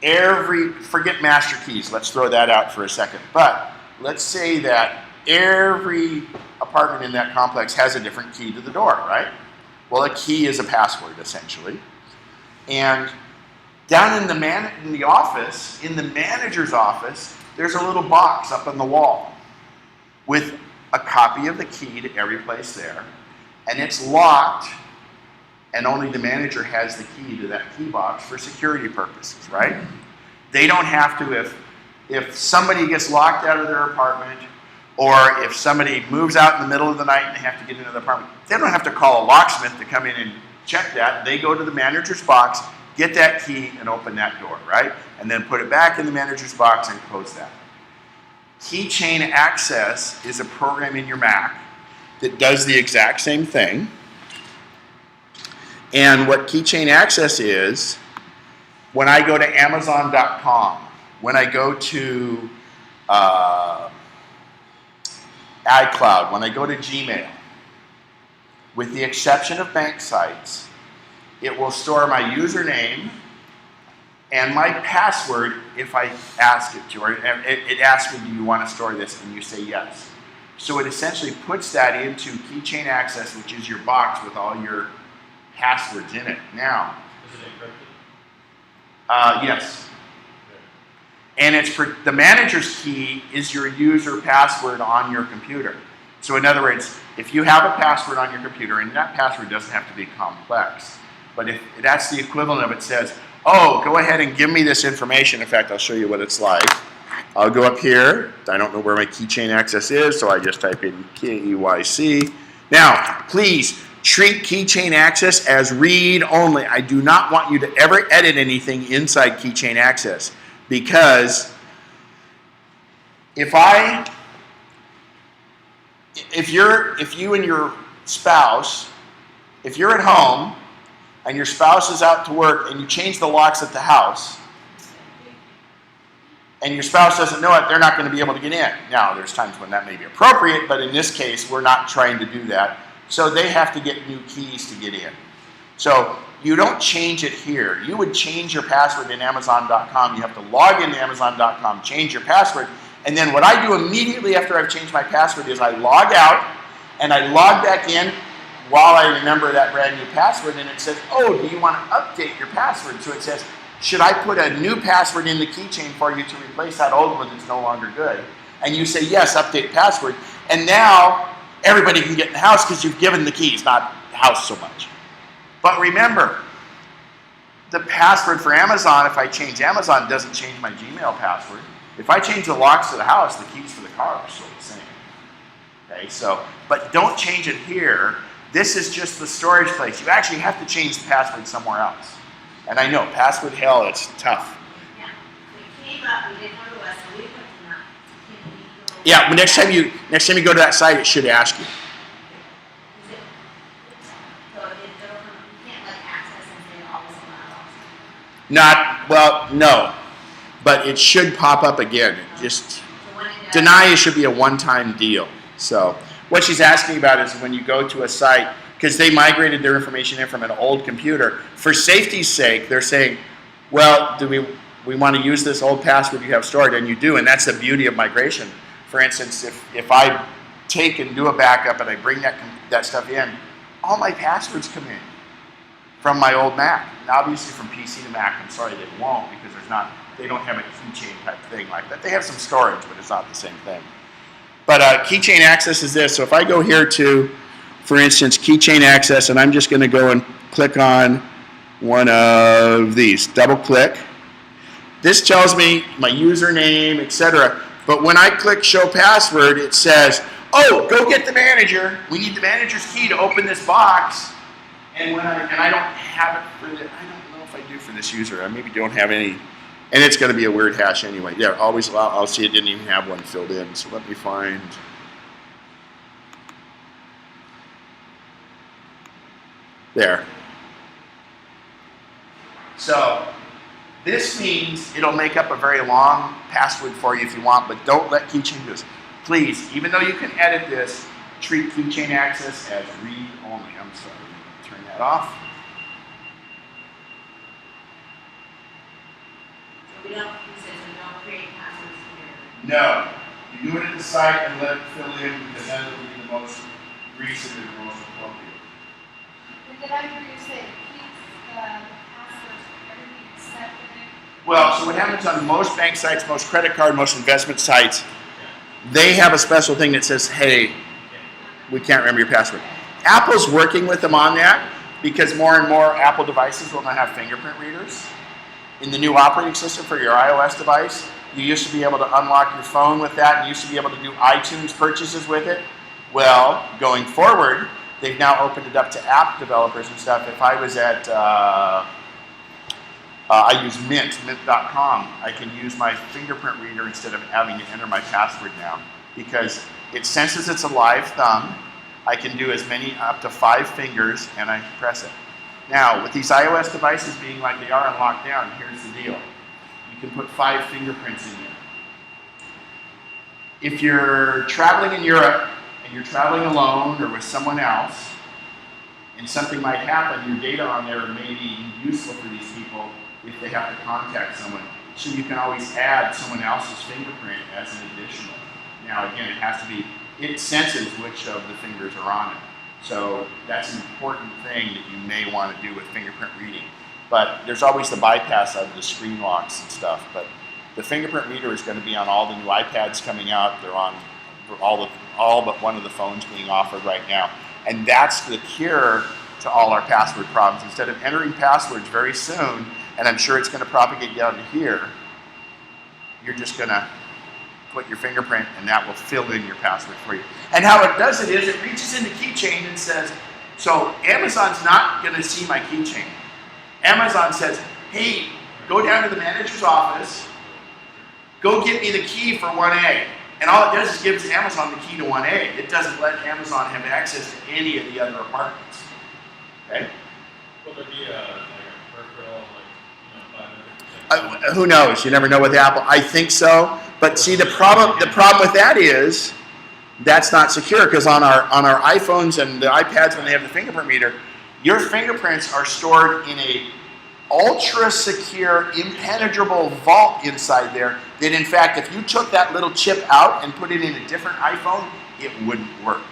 forget master keys, let's throw that out for a second, but let's say that every apartment in that complex has a different key to the door, right? Well, a key is a password, essentially. And down in the office, in the manager's office, there's a little box up on the wall with a copy of the key to every place there, and it's locked, and only the manager has the key to that key box for security purposes, right? They don't have to, if somebody gets locked out of their apartment, or if somebody moves out in the middle of the night and they have to get into the apartment, they don't have to call a locksmith to come in and check that. They go to the manager's box, get that key, and open that door, right? And then put it back in the manager's box and close that. Keychain Access is a program in your Mac that does the exact same thing. And what Keychain Access is, when I go to Amazon.com, when I go to iCloud, when I go to Gmail, with the exception of bank sites, it will store my username and my password if I ask it to, or it asks me, do you want to store this? And you say yes. So it essentially puts that into Keychain Access, which is your box with all your passwords in it. Now, Is it encrypted? yes. And it's the manager's key is your user password on your computer. So in other words, if you have a password on your computer, and that password doesn't have to be complex, but if that's the equivalent of it says, oh, go ahead and give me this information. In fact, I'll show you what it's like. I'll go up here. I don't know where my Keychain Access is, so I just type in KEYC. Now, please treat Keychain Access as read only. I do not want you to ever edit anything inside Keychain Access, because if you and your spouse, if you're at home and your spouse is out to work and you change the locks at the house and your spouse doesn't know it, they're not going to be able to get in. Now, there's times when that may be appropriate, but in this case, we're not trying to do that. So they have to get new keys to get in. So you don't change it here. You would change your password in Amazon.com. You have to log into Amazon.com, change your password, and then what I do immediately after I've changed my password is I log out and I log back in while I remember that brand new password, and it says, oh, do you want to update your password? So it says, should I put a new password in the keychain for you to replace that old one that's no longer good? And you say, yes, update password. And now everybody can get in the house because you've given the keys, not the house so much. But remember, the password for Amazon, if I change Amazon, doesn't change my Gmail password. If I change the locks to the house, the keys for the car are still the same. Okay, so, but don't change it here. This is just the storage place. You actually have to change the password somewhere else. And I know, password hell, it's tough. Yeah, we came up, we didn't go to us, so we went to not. Yeah, but next time you go to that site, it should ask you. So it you can't like access and say always allowed. Not, well, no. But it should pop up again. It just, So when it does, deny it should be a one-time deal. So what she's asking about is when you go to a site, because they migrated their information in from an old computer, for safety's sake, they're saying, well, do we want to use this old password you have stored? And you do, and that's the beauty of migration. For instance, if I take and do a backup and I bring that stuff in, all my passwords come in. from my old Mac. And obviously from PC to Mac, I'm sorry they won't because they don't have a keychain type thing like that. They have some storage, but it's not the same thing. But keychain access is this. So if I go here to, for instance, keychain access, and I'm just going to go and click on one of these, double click. This tells me my username, etc. But when I click show password, it says, oh, go get the manager. We need the manager's key to open this box. And I don't have it for the, I don't know if I do for this user. I maybe don't have any. And it's going to be a weird hash anyway. Yeah, always allow. I'll see it didn't even have one filled in. So let me find. There. So this means it'll make up a very long password for you if you want, but don't let keychain do this. Please, even though you can edit this, treat keychain access as read only. I'm sorry. Turn that off. We don't create passwords here. No. You do it at the site and let it fill in because that will be the most recent and the most appropriate. Did I hear you say keeps the passwords for everything except for the... Well, so what happens on most bank sites, most credit card, most investment sites, they have a special thing that says, hey, we can't remember your password. Apple's working with them on that because more and more Apple devices will now have fingerprint readers. In the new operating system for your iOS device, you used to be able to unlock your phone with that and you used to be able to do iTunes purchases with it. Well, going forward, they've now opened it up to app developers and stuff. If I was at, I use mint.com, I can use my fingerprint reader instead of having to enter my password now because it senses it's a live thumb. I can do as many, up to 5 fingers, and I press it. Now, with these iOS devices being like they are on lockdown, here's the deal. You can put 5 fingerprints in there. If you're traveling in Europe and you're traveling alone or with someone else, and something might happen, your data on there may be useful for these people if they have to contact someone. So you can always add someone else's fingerprint as an additional. Now, again, it has to be, it senses which of the fingers are on it. So that's an important thing that you may want to do with fingerprint reading. But there's always the bypass of the screen locks and stuff. But the fingerprint reader is going to be on all the new iPads coming out. They're on all but one of the phones being offered right now. And that's the cure to all our password problems. Instead of entering passwords very soon, and I'm sure it's going to propagate down to here, you're just going to put your fingerprint and that will fill in your password for you. And how it does it is it reaches into keychain and says, so Amazon's not going to see my keychain. Amazon says, hey, go down to the manager's office, go get me the key for 1A. And all it does is gives Amazon the key to 1A. It doesn't let Amazon have access to any of the other apartments. Okay? Will there be like a peripheral, like, 500%? Who knows? You never know with Apple. I think so. But see, the problem with that is that's not secure because on our iPhones and the iPads when they have the fingerprint reader, your fingerprints are stored in a ultra secure, impenetrable vault inside there that in fact, if you took that little chip out and put it in a different iPhone, it wouldn't work.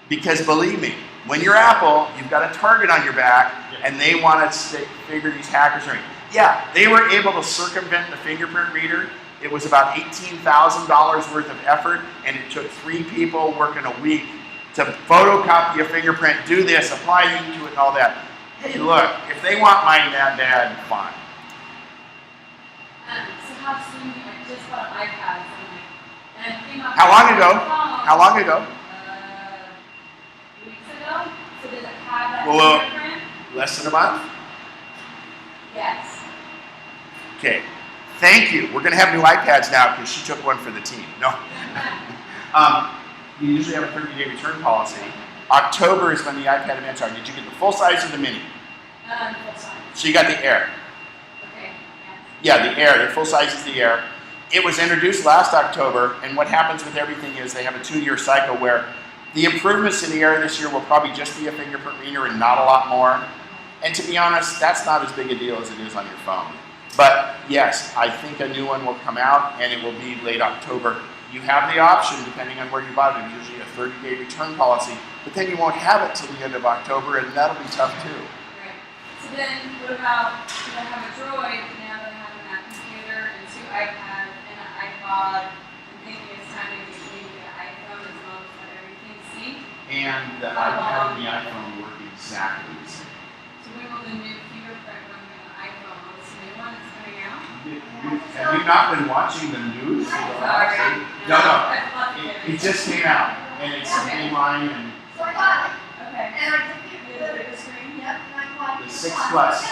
Because believe me, when you're Apple, you've got a target on your back and they want to figure these hackers are in. Yeah, they were able to circumvent the fingerprint reader. It was about $18,000 worth of effort, and it took 3 people working a week to photocopy a fingerprint, do this, apply heat to it, and all that. Hey, look, if they want mine that bad, fine. So how soon, I just bought iPads, and I came up How long ago? phone, How long ago? Weeks ago. So does it have that Well, fingerprint? less than a month? Yes. Okay. Thank you. We're going to have new iPads now because she took one for the team. No. You usually have a 30-day return policy. October is when the iPad events are. Did you get the full size or the mini? Full size. So you got the Air. Okay. Yeah, the Air. The full size is the Air. It was introduced last October, and what happens with everything is they have a 2-year cycle where the improvements in the Air this year will probably just be a fingerprint reader and not a lot more. And to be honest, that's not as big a deal as it is on your phone. But yes, I think a new one will come out, and it will be late October. you have the option, depending on where you bought it, usually a 30-day return policy, but then you won't have it till the end of October, and that'll be tough too. Right. So then, what about if I have a Droid, now that I have a Mac computer and 2 iPads and an iPod, I'm thinking it's time to just maybe get an iPhone as well as let everything sync. And the iPad and the iPhone work exactly the same. So when will the new fingerprint run on the iPhone? What's the new one that's coming out? Have you not been watching the news? Sorry. No. That's lots of It just came out, and it's Okay. mainline and So I got it. Okay. And I took it The bigger screen? Yep, and I bought the it. 6 Plus. Yeah.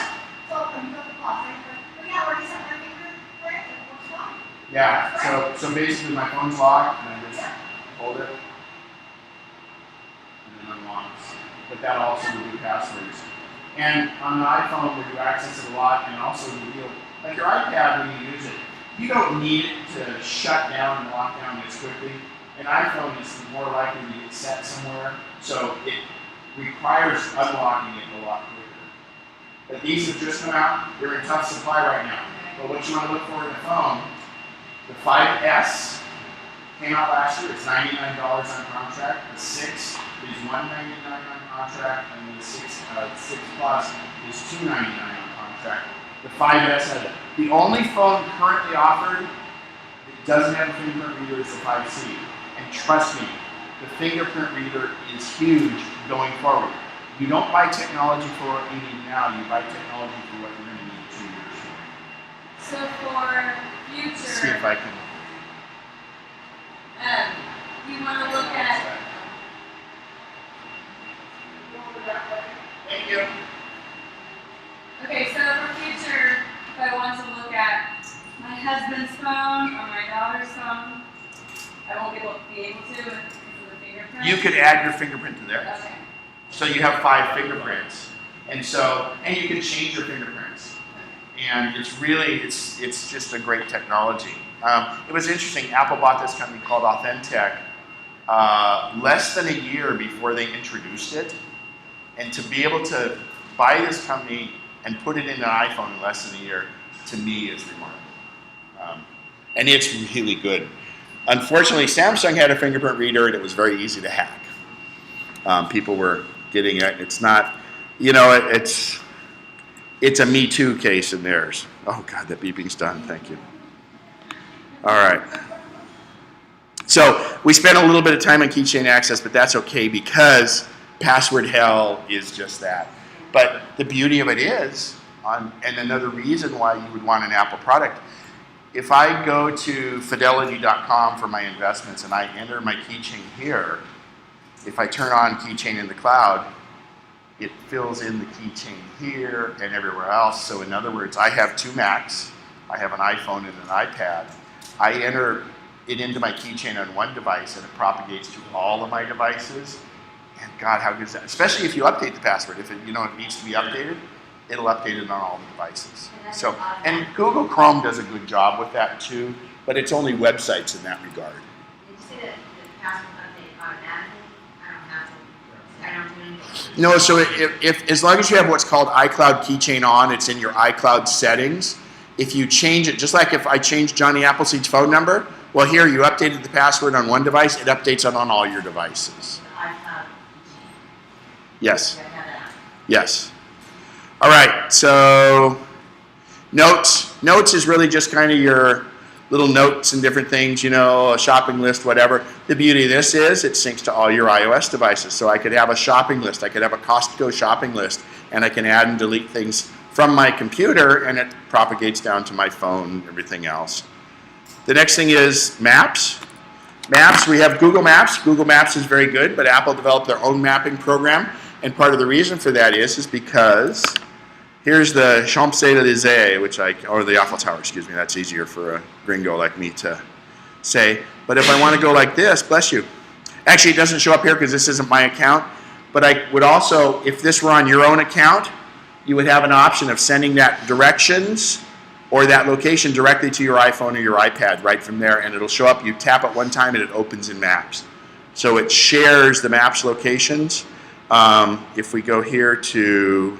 So I'm going to plus. But yeah, already set my finger for it. It works fine. Yeah, so basically my phone's locked, and I just hold it, and then unlocks. But that also will do passwords. And on the iPhone, where you access it a lot, and also the deal, like your iPad, when you use it, you don't need it to shut down and lock down as quickly. An iPhone is more likely to get set somewhere, so it requires unlocking it a lot quicker. But these have just come out. They're in tough supply right now. But what you want to look for in a phone, the 5S came out last year. It's $99 on contract. The 6 is $199 on contract, and the 6 Plus is $299 on contract. The 5S has it. The only phone currently offered that doesn't have a fingerprint reader is the 5C. And trust me, the fingerprint reader is huge going forward. You don't buy technology for what you need now. You buy technology for what you're going to need 2 years from now. So for Let's see future, if I can. you want to look at, Thank you. okay, so for future, if I want to look at my husband's phone or my daughter's phone, I won't be able to because of the fingerprint. You could add your fingerprint to there. Okay. So you have 5 fingerprints. And you can change your fingerprints. And it's really, it's just a great technology. It was interesting, Apple bought this company called Authentic less than a year before they introduced it. And to be able to buy this company and put it in an iPhone in less than a year, to me, is remarkable. And it's really good. Unfortunately, Samsung had a fingerprint reader, and it was very easy to hack. People were getting it. It's not, it's a Me Too case in theirs. Oh God, that beeping's done. Thank you. All right. So we spent a little bit of time on keychain access, but that's okay because password hell is just that. But the beauty of it is, and another reason why you would want an Apple product, if I go to fidelity.com for my investments and I enter my keychain here, if I turn on keychain in the cloud, it fills in the keychain here and everywhere else. So in other words, I have 2 Macs, I have an iPhone and an iPad. I enter it into my keychain on one device and it propagates to all of my devices. And God, how good is that? Especially if you update the password. If it needs to be updated, it'll update it on all the devices. So, and Google Chrome does a good job with that too, but it's only websites in that regard. Did you say that the password update automatically? I don't have to, I don't do anything. No, so if as long as you have what's called iCloud Keychain on, it's in your iCloud settings. If you change it, just like if I changed Johnny Appleseed's phone number, well here you updated the password on one device, it updates on all your devices. The iCloud. Yes, You have that. yes. All right, so notes. Notes is really just kind of your little notes and different things, a shopping list, whatever. The beauty of this is it syncs to all your iOS devices. So I could have a shopping list. I could have a Costco shopping list, and I can add and delete things from my computer, and it propagates down to my phone and everything else. The next thing is Maps. Maps, we have Google Maps. Google Maps is very good, but Apple developed their own mapping program, and part of the reason for that is because here's the Champs-Élysées, or the Eiffel Tower, excuse me. That's easier for a gringo like me to say. But if I want to go like this, bless you. Actually, it doesn't show up here because this isn't my account. But I would also, if this were on your own account, you would have an option of sending that directions or that location directly to your iPhone or your iPad right from there, and it'll show up. You tap it one time and it opens in Maps. So it shares the Maps locations. If we go here to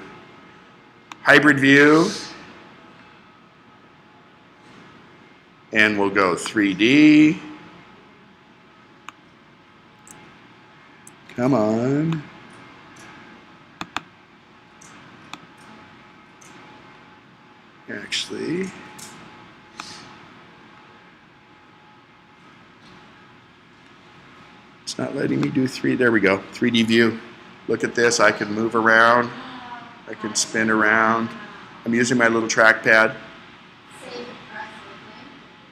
Hybrid View, and we'll go 3D, Come on. Actually, it's not letting me do 3. There we go. 3D view. Look at this. I can move around. I can spin around. I'm using my little trackpad.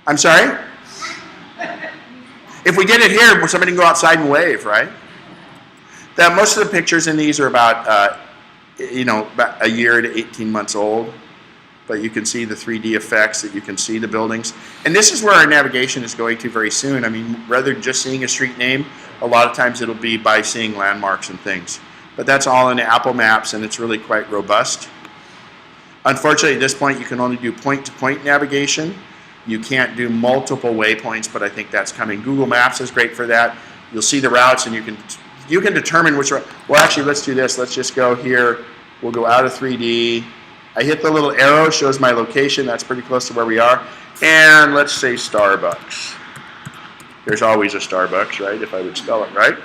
I'm sorry? If we did it here, somebody can go outside and wave, right? Most of the pictures in these are about, about a year to 18 months old. But you can see the 3D effects, that you can see the buildings. And this is where our navigation is going to very soon. I mean, rather than just seeing a street name, a lot of times it'll be by seeing landmarks and things. But that's all in Apple Maps, and it's really quite robust. Unfortunately, at this point, you can only do point-to-point navigation. You can't do multiple waypoints, but I think that's coming. Google Maps is great for that. You'll see the routes, and you can determine which route. Well, actually, let's do this. Let's just go here. We'll go out of 3D. I hit the little arrow, shows my location. That's pretty close to where we are. And let's say Starbucks. There's always a Starbucks, right? If I would spell it right.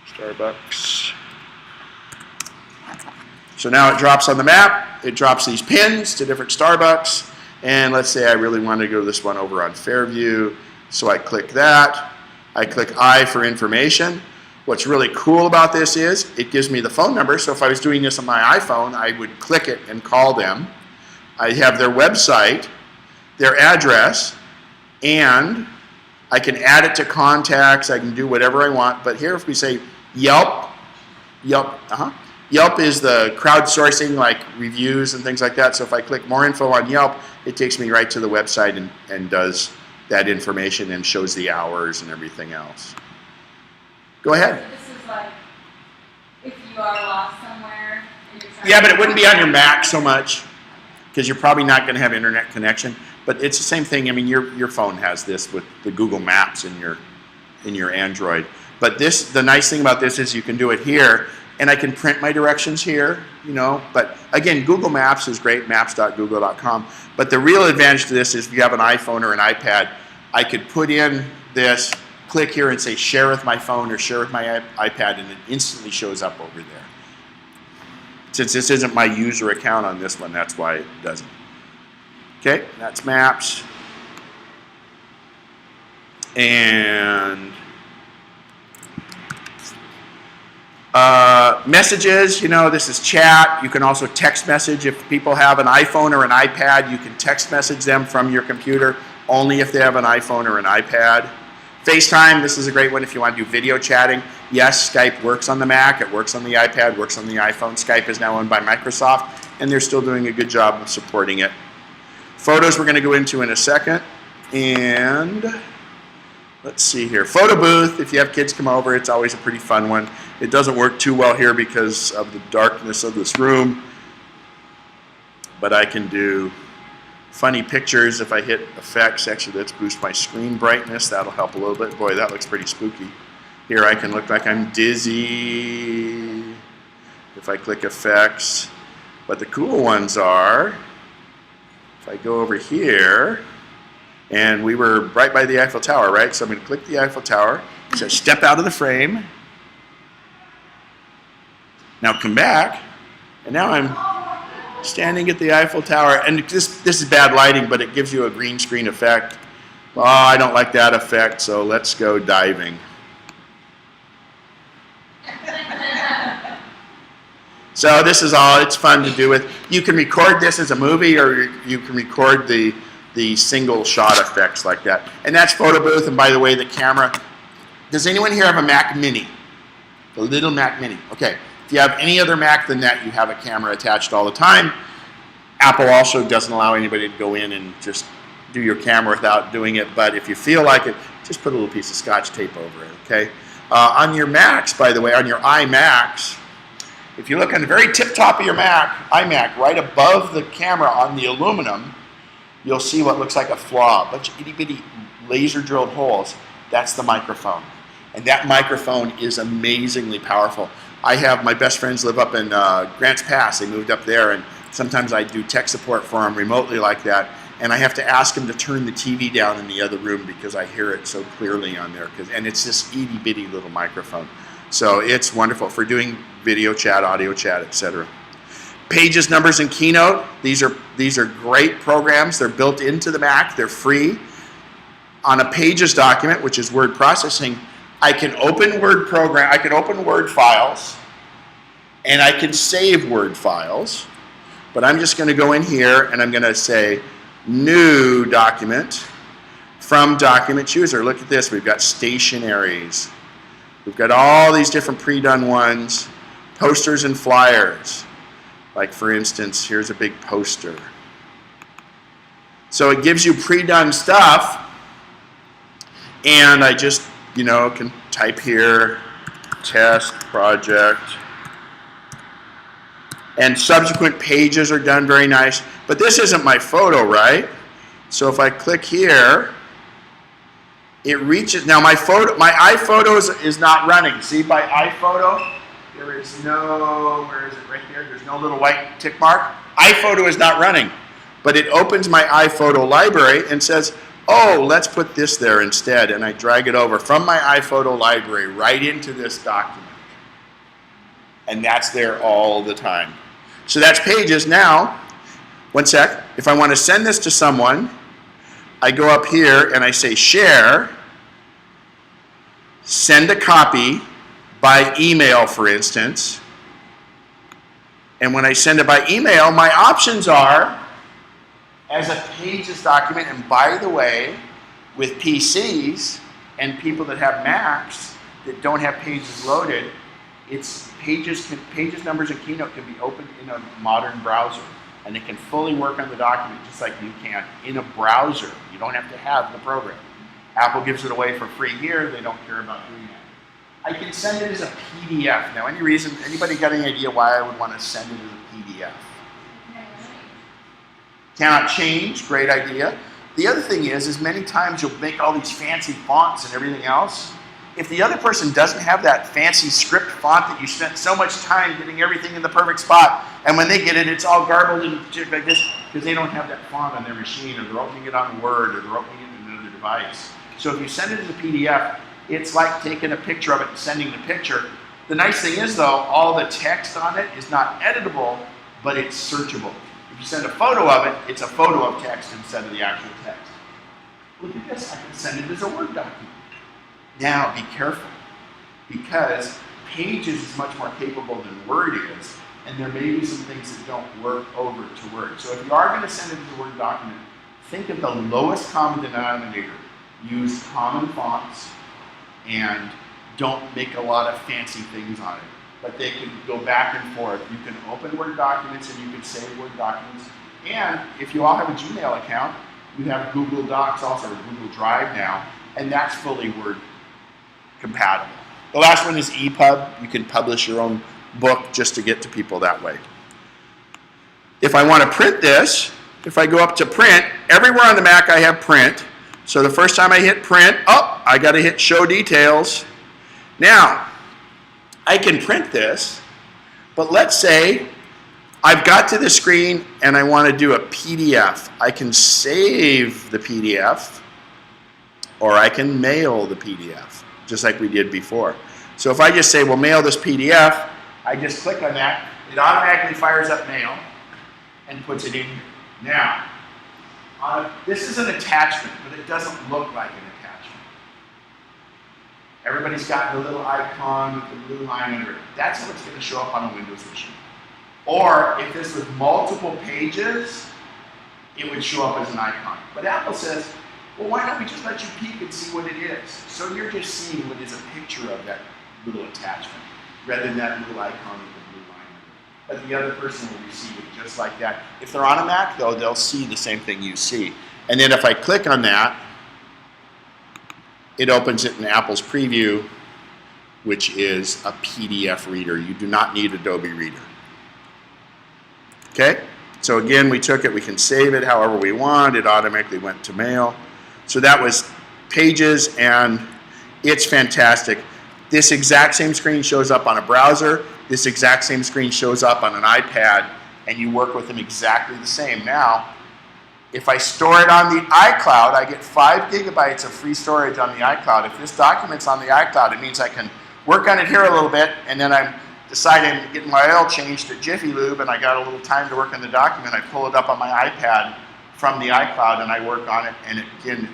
Starbucks. So now it drops on the map. It drops these pins to different Starbucks. And let's say I really want to go to this one over on Fairview. So I click that. I click I for information. What's really cool about this is it gives me the phone number. So if I was doing this on my iPhone, I would click it and call them. I have their website, their address, and I can add it to contacts. I can do whatever I want. But here if we say Yelp is the crowdsourcing, like reviews and things like that. So if I click more info on Yelp, it takes me right to the website and does that information and shows the hours and everything else. Go ahead. So this is like if you are lost somewhere and you're trying. Yeah, but it wouldn't be on your Mac so much because you're probably not going to have internet connection. But it's the same thing. I mean, your phone has this with the Google Maps in your Android. But the nice thing about this is you can do it here, and I can print my directions here. But again, Google Maps is great, maps.google.com. But the real advantage to this is if you have an iPhone or an iPad, I could put in this. Click here and say share with my phone or share with my iPad, and it instantly shows up over there. Since this isn't my user account on this one, that's why it doesn't. Okay, that's Maps. And messages, this is chat. You can also text message. If people have an iPhone or an iPad, you can text message them from your computer, only if they have an iPhone or an iPad. FaceTime, this is a great one if you want to do video chatting. Yes, Skype works on the Mac, it works on the iPad, works on the iPhone. Skype is now owned by Microsoft, and they're still doing a good job of supporting it. Photos we're going to go into in a second. And let's see here. Photo booth, if you have kids come over, it's always a pretty fun one. It doesn't work too well here because of the darkness of this room. But I can do funny pictures if I hit effects. Actually, let's boost my screen brightness. That'll help a little bit. Boy, that looks pretty spooky. Here I can look like I'm dizzy if I click effects. But the cool ones are, if I go over here, and we were right by the Eiffel Tower, right? So I'm going to click the Eiffel Tower. It says step out of the frame. Now come back, and now I'm standing at the Eiffel Tower, and this is bad lighting, but it gives you a green screen effect. Oh, I don't like that effect, so let's go diving. So this is all, it's fun to do with. You can record this as a movie, or you can record the single shot effects like that. And that's Photo Booth, and by the way, the camera. Does anyone here have a Mac Mini? The little Mac Mini, okay. If you have any other Mac than that, you have a camera attached all the time. Apple also doesn't allow anybody to go in and just do your camera without doing it, but if you feel like it, just put a little piece of Scotch tape over it, okay? On your Macs, by the way, on your iMacs, if you look on the very tip top of your iMac, right above the camera on the aluminum, you'll see what looks like a flaw, a bunch of itty bitty laser drilled holes. That's the microphone. And that microphone is amazingly powerful. I have my best friends live up in Grants Pass. They moved up there, and sometimes I do tech support for them remotely like that. and I have to ask him to turn the TV down in the other room because I hear it so clearly on there. And it's this itty bitty little microphone. So it's wonderful for doing video chat, audio chat, etc. Pages, Numbers, and Keynote. These are great programs. They're built into the Mac. They're free. On a Pages document, which is word processing, I can open Word files, and I can save Word files. But I'm just going to go in here and I'm going to say New Document from Document Chooser. Look at this. We've got stationaries. We've got all these different pre-done ones, posters and flyers. Like for instance, here's a big poster. So it gives you pre-done stuff, and I just, can type here, test project. And subsequent pages are done very nice. But this isn't my photo, right? So if I click here, it reaches. Now my iPhoto is not running. See, by iPhoto, there is no, where is it? Right there. There's no little white tick mark. iPhoto is not running. But it opens my iPhoto library and says, oh, let's put this there instead. And I drag it over from my iPhoto library right into this document. And that's there all the time. So that's Pages. Now, one sec. If I want to send this to someone, I go up here and I say share, send a copy by email, for instance. And when I send it by email, my options are as a Pages document. And by the way, with PCs and people that have Macs that don't have Pages loaded, it's Pages, Numbers, and Keynote can be opened in a modern browser, and it can fully work on the document just like you can in a browser. You don't have to have the program. Apple gives it away for free here. They don't care about doing that. I can send it as a PDF. Now, anybody got any idea why I would want to send it as a PDF? Cannot change. Great idea. The other thing is many times you'll make all these fancy fonts and everything else. If the other person doesn't have that fancy script font that you spent so much time getting everything in the perfect spot, and when they get it, it's all garbled and like this, because they don't have that font on their machine, or they're opening it on Word, or they're opening it in another device. So if you send it as a PDF, it's like taking a picture of it and sending the picture. The nice thing is, though, all the text on it is not editable, but it's searchable. If you send a photo of it, it's a photo of text instead of the actual text. Look at this. I can send it as a Word document. Now, be careful, because Pages is much more capable than Word is, and there may be some things that don't work over to Word. So if you are going to send it as a Word document, think of the lowest common denominator. Use common fonts, and don't make a lot of fancy things on it. But they can go back and forth. You can open Word documents, and you can save Word documents. And if you all have a Gmail account, you have Google Docs also, or Google Drive now, and that's fully Word compatible. The last one is EPUB. You can publish your own book just to get to people that way. If I want to print this, if I go up to print, everywhere on the Mac I have print. So the first time I hit print, I got to hit show details. Now, I can print this, but let's say I've got to the screen and I want to do a PDF. I can save the PDF, or I can mail the PDF, just like we did before. So if I just say, well, mail this PDF, I just click on that. It automatically fires up mail and puts it in here. Now, this is an attachment, but it doesn't look like an attachment. Everybody's got the little icon with the blue line under it. That's how it's going to show up on a Windows machine. Or if this was multiple pages, it would show up as an icon. But Apple says, well, why don't we just let you peek and see what it is? So you're just seeing what is a picture of that little attachment, rather than that little icon with the blue line. But the other person will receive it just like that. If they're on a Mac, though, they'll see the same thing you see. And then if I click on that, it opens it in Apple's Preview, which is a PDF reader. You do not need Adobe Reader. Okay? So again, we took it. We can save it however we want. It automatically went to mail. So that was Pages, and it's fantastic. This exact same screen shows up on a browser. This exact same screen shows up on an iPad, and you work with them exactly the same. Now, If I store it on the iCloud, I get 5 gigabytes of free storage on the iCloud. If this document's on the iCloud, it means I can work on it here a little bit, and then I'm deciding getting my oil changed at Jiffy Lube, and I got a little time to work on the document. I pull it up on my iPad from the iCloud, and I work on it, and it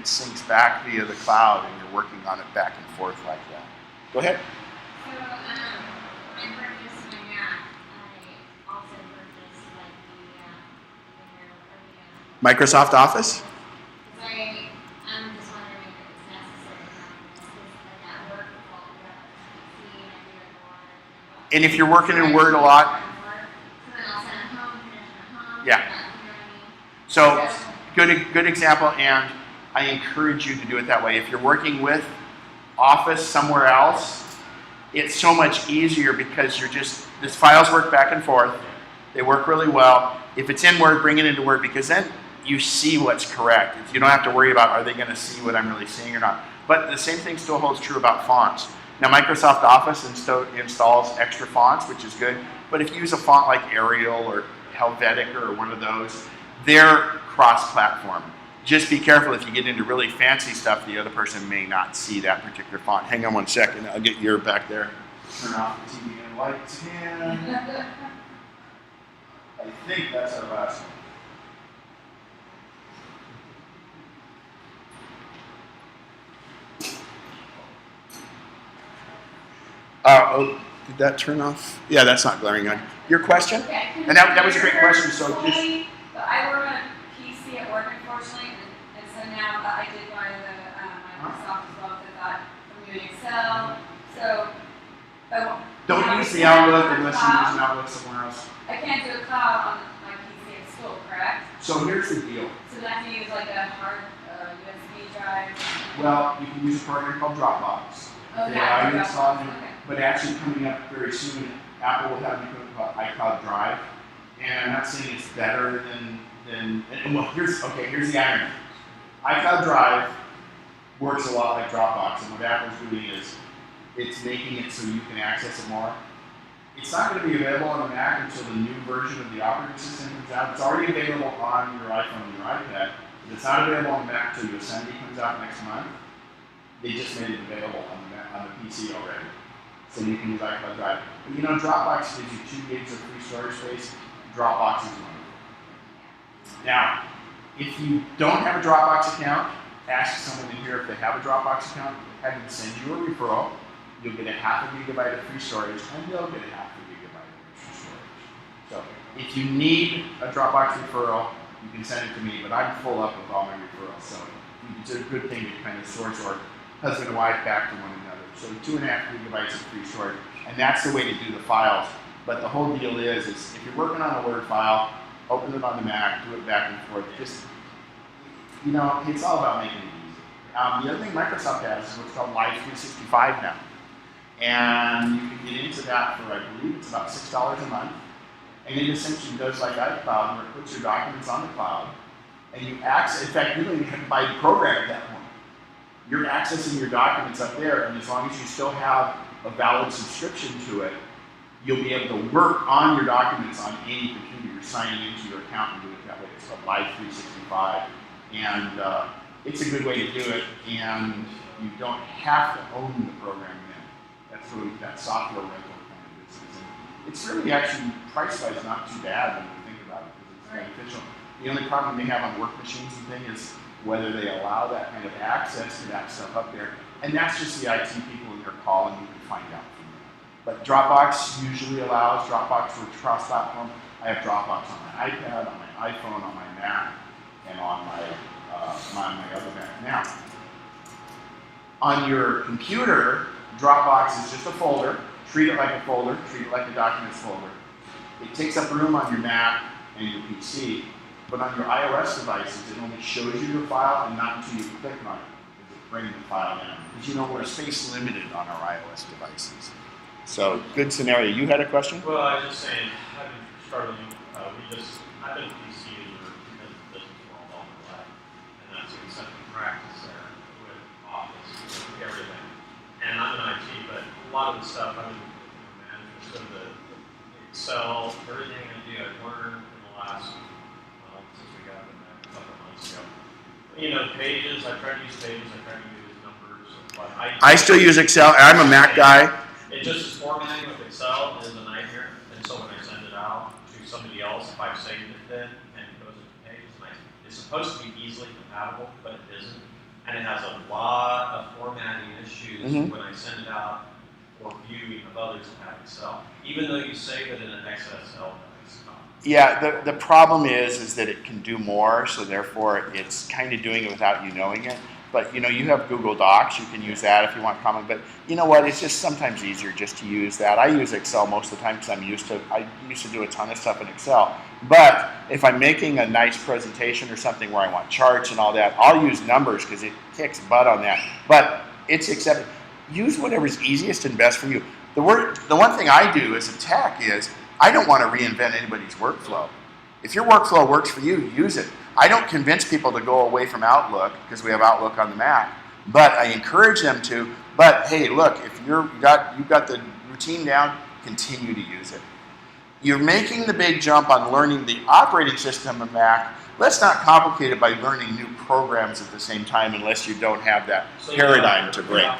syncs back via the cloud, and you're working on it back and forth like that. Go ahead. So, when I purchased my Mac, I also purchased like Microsoft Office? I'm just wondering if it's necessary because like at work with all the PC and I do it more. And if you're working in Word a lot, So then I'll send it home, finish it at home. Yeah. You know what I mean? so good example, and I encourage you to do it that way. If you're working with Office somewhere else, it's so much easier because these files work back and forth. They work really well. If it's in Word, bring it into Word, because then you see what's correct. You don't have to worry about, are they going to see what I'm really seeing or not? But the same thing still holds true about fonts. Now, Microsoft Office installs extra fonts, which is good. But if you use a font like Arial or Helvetica or one of those, they're cross-platform. Just be careful if you get into really fancy stuff, the other person may not see that particular font. Hang on one second, I'll get your back there. Turn off the TV and lights again. I think that's our last one. Oh, did that turn off? Yeah, that's not glaring on. Your question? Okay. And that was a great question, so just... But I work on a PC at work, unfortunately, and so now I did buy the Microsoft as well, because I thought I'm doing Excel, so... Don't use the Outlook unless you use an Outlook somewhere else. I can't do a cloud on my PC at school, correct? So here's the deal. So then I have to use like a hard USB drive. Well, you can use a program called Dropbox. Okay. They are installing it, Okay. but actually coming up very soon, Apple will have something called iCloud Drive. And I'm not saying it's better than well, here's the irony. iCloud Drive works a lot like Dropbox, and what Apple's doing is it's making it so you can access it more. It's not going to be available on the Mac until the new version of the operating system comes out. It's already available on your iPhone and your iPad, but it's not available on the Mac until Yosemite comes out next month. They just made it available on the PC already, so you can use iCloud Drive. But you know, Dropbox gives you 2 gigs of free storage space. Dropbox is wonderful. Now, if you don't have a Dropbox account, ask someone in here if they have a Dropbox account, have them send you a referral. You'll get a ½ gigabyte of free storage, and they'll get a ½ gigabyte of free storage. So if you need a Dropbox referral, you can send it to me, but I'm full up with all my referrals, so it's a good thing to kind of source or husband and wife back to one another. So 2½ gigabytes of free storage, and that's the way to do the files. But the whole deal is if you're working on a Word file, open it on the Mac, do it back and forth. Just, you know, it's all about making it easy. The other thing Microsoft has is what's called Live 365 now. And you can get into that for, I believe, it's about $6 a month. And it essentially does like iCloud, where it puts your documents on the cloud. And you access, in fact, you don't even have to buy the program at that point. You're accessing your documents up there, and as long as you still have a valid subscription to it, you'll be able to work on your documents on any computer. You're signing into your account and do it that way. It's called Live 365. And it's a good way to do it, and you don't have to own the program then. That's really that software rental kind of business. And it's really actually, price-wise, not too bad when you think about it, because it's beneficial. The only problem they have on work machines and things is whether they allow that kind of access to that stuff up there. And that's just the IT people in their call, and you can find out from them. But Dropbox usually allows, Dropbox for cross-platform. I have Dropbox on my iPad, on my iPhone, on my Mac, and on my other Mac. Now, on your computer, Dropbox is just a folder. Treat it like a folder. Treat it like a documents folder. It takes up room on your Mac and your PC, but on your iOS devices, it only shows you your file, and not until you click on it does it bring the file in. Because you know we're space limited on our iOS devices. So, good scenario. You had a question? Well, I was just saying, I've been struggling. I've been a PC user because the business world all my life, and that's been such a practice there with Office, with everything. And I'm in IT, but a lot of the stuff I've been management, so the Excel, everything I do, I've learned in the last, since we got in there a couple months You know, Pages, I try to use Pages, I try to use numbers, but I still use Excel. I'm a Mac guy. It just is formatting with Excel is a nightmare, and so when I send it out to somebody else, if I've saved it then, and it goes into Pages, it's supposed to be easily compatible, but it isn't, and it has a lot of formatting issues when I send it out for viewing of others that have Excel, even though you save it in an XSL. Yeah, the problem is that it can do more, so therefore it's kind of doing it without you knowing it. But you know, you have Google Docs, you can use that if you want comment. But you know what? It's just sometimes easier just to use that. I use Excel most of the time because I used to do a ton of stuff in Excel. But if I'm making a nice presentation or something where I want charts and all that, I'll use numbers because it kicks butt on that. But it's accepted. Use whatever's easiest and best for you. The one thing I do as a tech is I don't want to reinvent anybody's workflow. If your workflow works for you, use it. I don't convince people to go away from Outlook because we have Outlook on the Mac, but I encourage them to. But hey, look, if you've got the routine down, continue to use it. You're making the big jump on learning the operating system of Mac. Let's not complicate it by learning new programs at the same time unless you don't have that paradigm to break.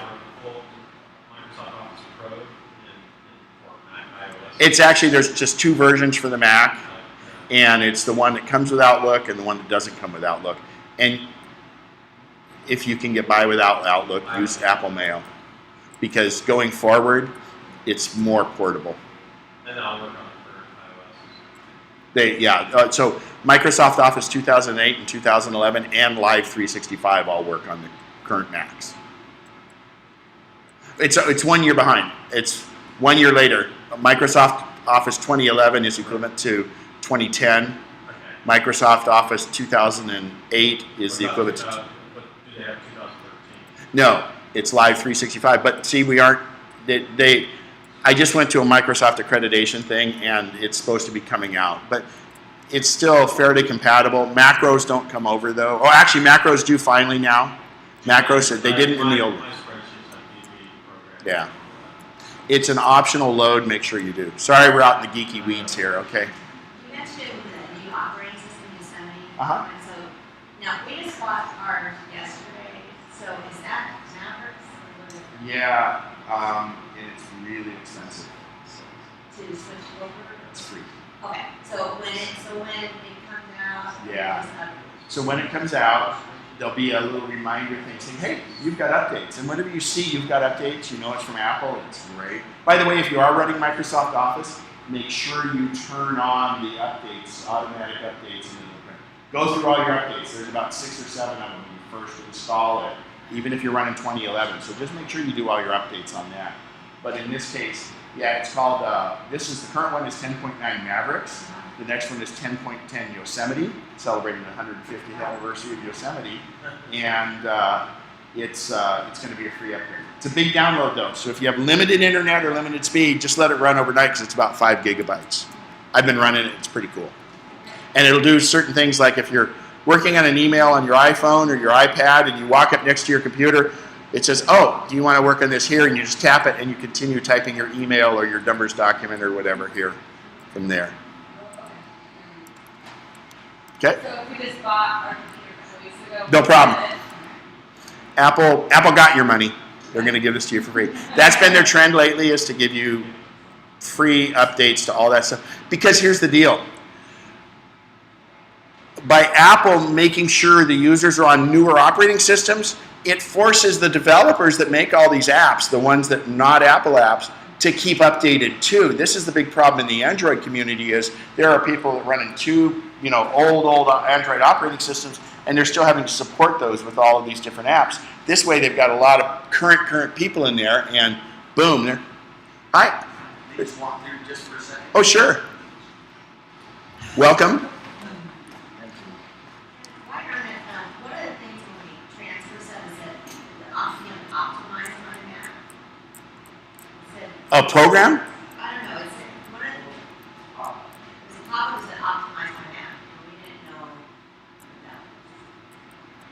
It's actually, there's just two versions for the Mac, and it's the one that comes with Outlook and the one that doesn't come with Outlook. And if you can get by without Outlook, use Apple Mail, because going forward, it's more portable. And then I'll work on it for iOS. So Microsoft Office 2008 and 2011 and Live 365 all work on the current Macs. It's 1 year behind. It's 1 year later. Microsoft Office 2011 is equivalent to 2010. Okay. Microsoft Office 2008 is the equivalent to... But do they have 2013? No, it's Live 365. But see, we aren't... I just went to a Microsoft accreditation thing, and it's supposed to be coming out. But it's still fairly compatible. Macros don't come over, though. Oh, actually, macros do finally now. Macros, they didn't in the old... Yeah. It's an optional load, make sure you do. Sorry, we're out in the geeky weeds here, okay? You mentioned it with the new operating system, Yosemite. Uh-huh. And so, now, we just bought ours yesterday, so is that Mavericks? Or what is it? Yeah, and it's really expensive. To switch over? It's free. Okay, so when it comes out. Yeah. it's up- So when it comes out, there'll be a little reminder thing saying, hey, you've got updates. And whenever you see you've got updates, you know it's from Apple. It's great. By the way, if you are running Microsoft Office, make sure you turn on the updates, automatic updates. Go through all your updates. There's about 6 or 7 of them when you first install it, even if you're running 2011. So just make sure you do all your updates on that. But in this case, yeah, it's called, the current one is 10.9 Mavericks. The next one is 10.10 Yosemite, celebrating the 150th anniversary of Yosemite, and it's going to be a free upgrade. It's a big download though, so if you have limited internet or limited speed, just let it run overnight because it's about 5 gigabytes. I've been running it; it's pretty cool, and it'll do certain things like if you're working on an email on your iPhone or your iPad, and you walk up next to your computer, it says, "Oh, do you want to work on this here?" And you just tap it, and you continue typing your email or your numbers document or whatever here from there. Okay. So if we just bought our computer a couple weeks ago. No problem. Apple got your money. They're going to give this to you for free. That's been their trend lately, is to give you free updates to all that stuff. Because here's the deal. By Apple making sure the users are on newer operating systems, it forces the developers that make all these apps, the ones that are not Apple apps, to keep updated too. This is the big problem in the Android community, is there are people that run in old Android operating systems, and they're still having to support those with all of these different apps. This way they've got a lot of current people in there, and boom, they're... Hi. Just walk through just for a second. Oh, sure. Welcome. Why aren't it, one of the things when we transfer stuff is that the option of optimize my Mac. It said, A program? I don't know, it said, one of the, there's a problem that optimize my Mac, and we didn't know that.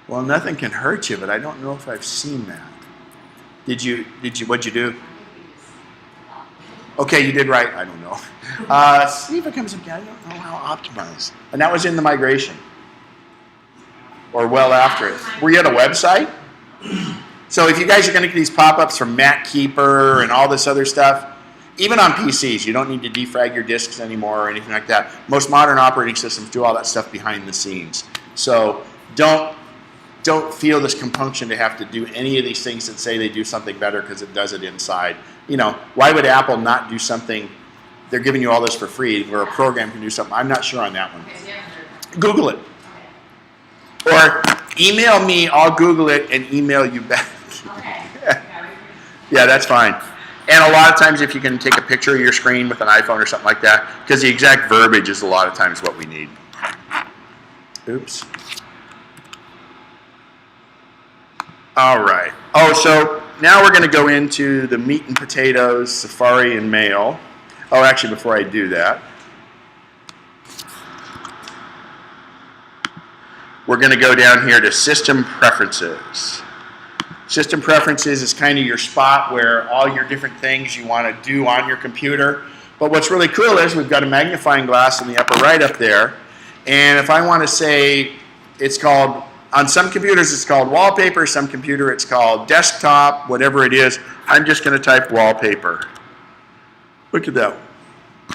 Well, nothing can hurt you, but I don't know if I've seen that. What'd you do? I think we just, Okay, you did right. I don't know. See if it comes up. I don't know how optimized. And that was in the migration. or well after it. Were you at a website? So if you guys are going to get these pop-ups from MacKeeper and all this other stuff, even on PCs, you don't need to defrag your disks anymore or anything like that. Most modern operating systems do all that stuff behind the scenes. So don't feel this compunction to have to do any of these things that say they do something better because it does it inside. You know, why would Apple not do something? They're giving you all this for free where a program can do something. I'm not sure on that one. Okay, so you haven't heard that. Google it. Okay. Or email me, I'll Google it and email you back. Okay. Yeah, Yeah, that's fine. And a lot of times if you can take a picture of your screen with an iPhone or something like that, because the exact verbiage is a lot of times what we need. Oops. All right. Oh, so now we're going to go into the meat and potatoes, Safari and Mail. Oh, actually, before I do that, we're going to go down here to System Preferences. System Preferences is kind of your spot where all your different things you want to do on your computer. But what's really cool is we've got a magnifying glass in the upper right up there. And if I want to say it's called, on some computers it's called wallpaper, some computer it's called desktop, whatever it is, I'm just going to type wallpaper. Look at that.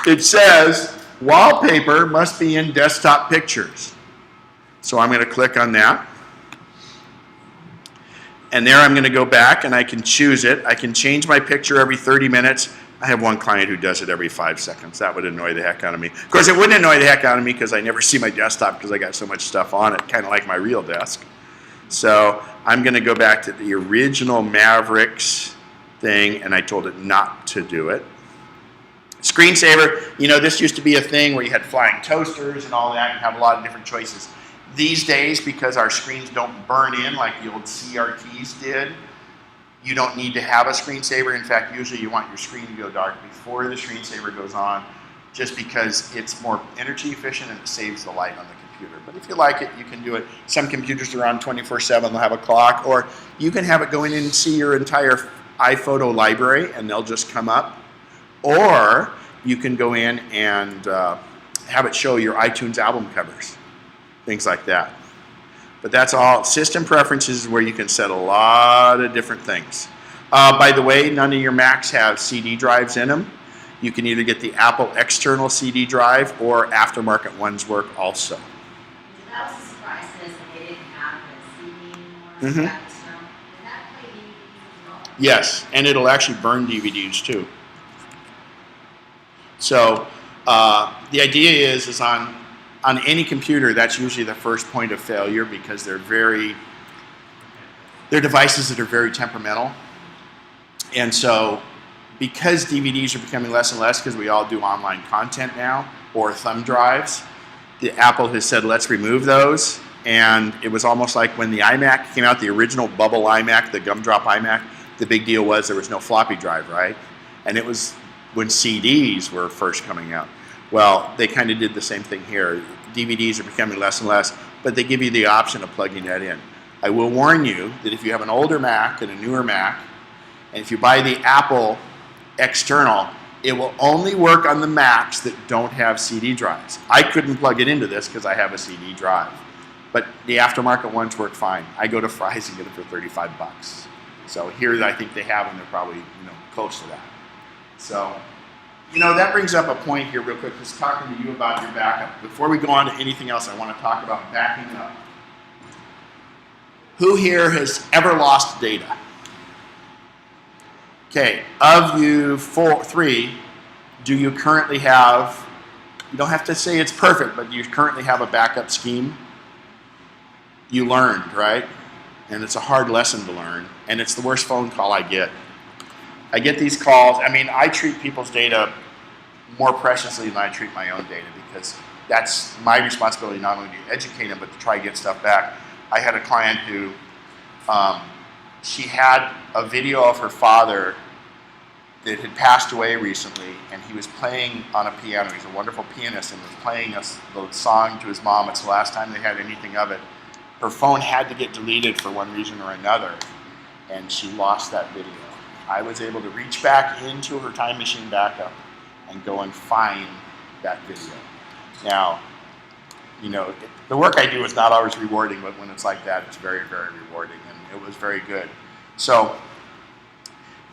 It says wallpaper must be in desktop pictures. So I'm going to click on that. And there I'm going to go back and I can choose it. I can change my picture every 30 minutes. I have one client who does it every 5 seconds. That would annoy the heck out of me. Of course, it wouldn't annoy the heck out of me because I never see my desktop because I got so much stuff on it, kind of like my real desk. So I'm going to go back to the original Mavericks thing, and I told it not to do it. Screensaver, you know, this used to be a thing where you had flying toasters and all that and have a lot of different choices. These days, because our screens don't burn in like the old CRTs did, you don't need to have a screensaver. In fact, usually you want your screen to go dark before the screensaver goes on, just because it's more energy efficient and it saves the light on the computer. But if you like it, you can do it. Some computers are on 24/7, they'll have a clock, or you can have it go in and see your entire iPhoto library and they'll just come up. Or you can go in and have it show your iTunes album covers. Things like that. But that's all. System preferences is where you can set a lot of different things. By the way, none of your Macs have CD drives in them. You can either get the Apple external CD drive or aftermarket ones work also. So that was a surprise because they didn't have the CD anymore. Mhm. So that was, did that play DVDs as well? Yes, and it'll actually burn DVDs too. So the idea is on any computer, that's usually the first point of failure because they're devices that are very temperamental. And so because DVDs are becoming less and less because we all do online content now, or thumb drives, the Apple has said, let's remove those. And it was almost like when the iMac came out, the original bubble iMac, the gumdrop iMac, the big deal was there was no floppy drive, right? And it was when CDs were first coming out. Well, they kind of did the same thing here. DVDs are becoming less and less, but they give you the option of plugging that in. I will warn you that if you have an older Mac and a newer Mac, and if you buy the Apple external, it will only work on the Macs that don't have CD drives. I couldn't plug it into this because I have a CD drive. But the aftermarket ones work fine. I go to Fry's and get them for 35 bucks. So here I think they have them, they're probably close to that. So, that brings up a point here real quick, just talking to you about your backup. Before we go on to anything else, I want to talk about backing up. Who here has ever lost data? Okay, of you three, do you currently have, you don't have to say it's perfect, but do you currently have a backup scheme? You learned, right? And it's a hard lesson to learn, and it's the worst phone call I get. I get these calls. I mean, I treat people's data more preciously than I treat my own data because that's my responsibility not only to educate them, but to try to get stuff back. I had a client who, she had a video of her father that had passed away recently, and he was playing on a piano. He's a wonderful pianist and was playing the song to his mom. It's the last time they had anything of it. Her phone had to get deleted for one reason or another, and she lost that video. I was able to reach back into her time machine backup and go and find that video. Now, You know, the work I do is not always rewarding, but when it's like that, it's very, very rewarding, and it was very good. So,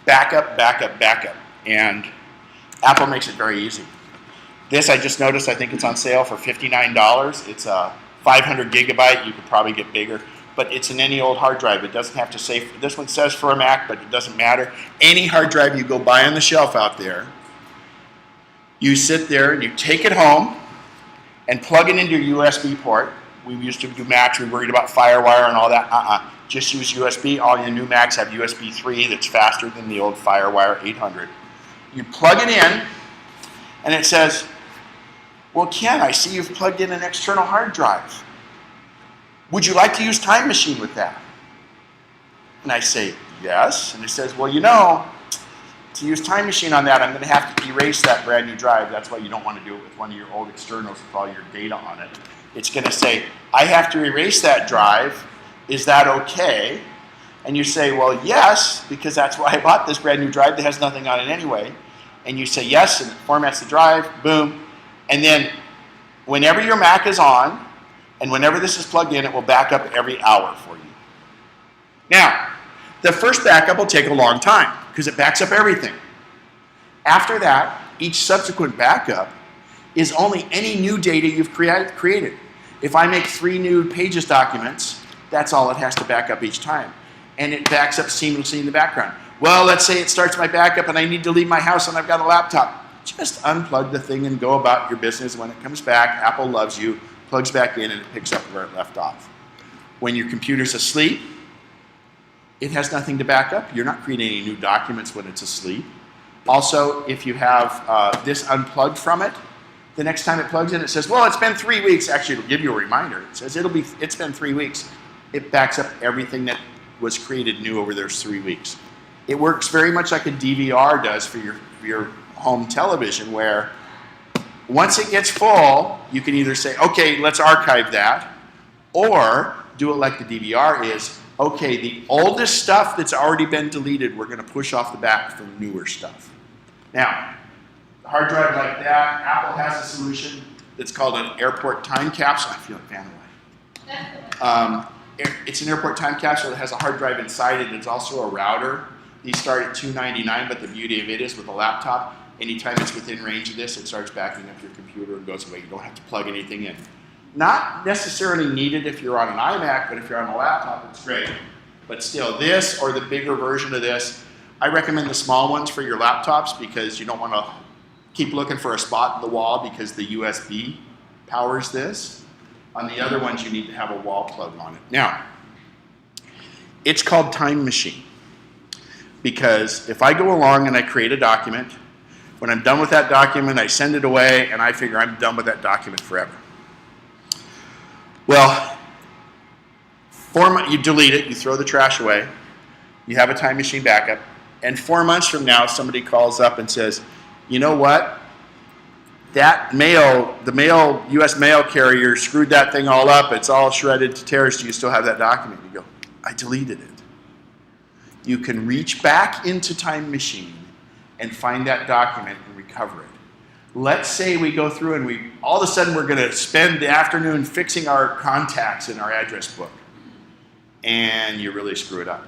backup, backup, backup, and Apple makes it very easy. This I just noticed, I think it's on sale for $59. It's a 500 gigabyte. You could probably get bigger, but it's in any old hard drive. It doesn't have to say, this one says for a Mac, but it doesn't matter. Any hard drive you go buy on the shelf out there, you sit there and you take it home and plug it into your USB port. We used to do Macs, we were worried about FireWire and all that. Just use USB. All your new Macs have USB 3 that's faster than the old FireWire 800. You plug it in, and it says, well, Ken, I see you've plugged in an external hard drive. Would you like to use Time Machine with that? And I say, yes. And it says, well, you know, to use Time Machine on that, I'm going to have to erase that brand new drive. That's why you don't want to do it with one of your old externals with all your data on it. It's going to say, I have to erase that drive. Is that okay? And you say, well, yes, because that's why I bought this brand new drive that has nothing on it anyway. And you say yes, and it formats the drive, boom. And then whenever your Mac is on, and whenever this is plugged in, it will back up every hour for you. Now, the first backup will take a long time because it backs up everything. After that, each subsequent backup is only any new data you've created. If I make 3 new Pages documents, that's all it has to back up each time. And it backs up seamlessly in the background. Well, let's say it starts my backup and I need to leave my house and I've got a laptop. Just unplug the thing and go about your business. When it comes back, Apple loves you, plugs back in, and it picks up where it left off. When your computer's asleep, it has nothing to back up. You're not creating any new documents when it's asleep. Also, if you have this unplugged from it, the next time it plugs in, it says, well, it's been 3 weeks. Actually, it'll give you a reminder. It says, it's been 3 weeks. It backs up everything that was created new over those 3 weeks. It works very much like a DVR does for your home television, where once it gets full, you can either say, okay, let's archive that, or do it like the DVR is, okay, the oldest stuff that's already been deleted, we're going to push off the back for newer stuff. Now, the hard drive like that, Apple has a solution that's called an airport time capsule. I feel like Vanilla. It's an airport time capsule that has a hard drive inside it. It's also a router. These start at $299, but the beauty of it is with a laptop, anytime it's within range of this, it starts backing up your computer and goes away. You don't have to plug anything in. Not necessarily needed if you're on an iMac, but if you're on a laptop, it's great. But still, this or the bigger version of this, I recommend the small ones for your laptops because you don't want to keep looking for a spot in the wall because the USB powers this. On the other ones, you need to have a wall plug on it. Now, it's called Time Machine because if I go along and I create a document, when I'm done with that document, I send it away, and I figure I'm done with that document forever. Well, you delete it, you throw the trash away, you have a Time Machine backup, and 4 months from now, somebody calls up and says, you know what? That mail, the U.S. mail carrier screwed that thing all up. It's all shredded to tears. Do you still have that document? You go, I deleted it. You can reach back into Time Machine and find that document and recover it. Let's say we go through and all of a sudden we're going to spend the afternoon fixing our contacts in our address book, and you really screw it up.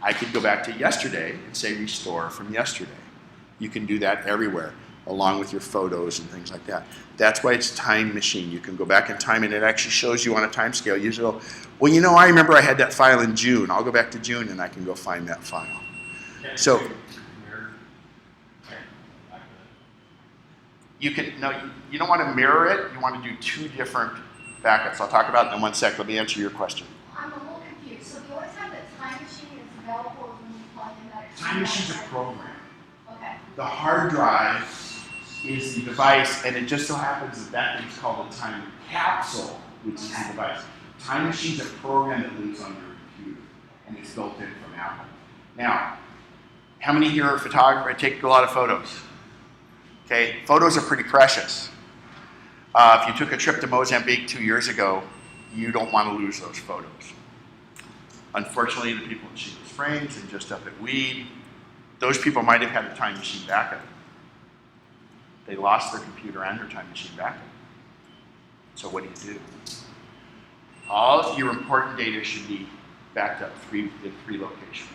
I could go back to yesterday and say restore from yesterday. You can do that everywhere, along with your photos and things like that. That's why it's Time Machine. You can go back in time, and it actually shows you on a time scale. You go, well, you know, I remember I had that file in June. I'll go back to June, and I can go find that file. So you don't want to mirror it. You want to do 2 different backups. I'll talk about it in 1 sec. Let me answer your question. I'm a little confused. So the only time that Time Machine is available is when you plug in that. Time Machine's a program. Okay. The hard drive is the device, and it just so happens that thing's called a time capsule, which is the device. Time Machine's a program that lives on your computer, and it's built in from Apple. Now, how many here are photographers? I take a lot of photos. Okay, photos are pretty precious. If you took a trip to Mozambique 2 years ago, you don't want to lose those photos. Unfortunately, the people in Shaky Springs and just up at Weed, those people might have had a Time Machine backup. They lost their computer and their Time Machine backup. So what do? All of your important data should be backed up in three locations.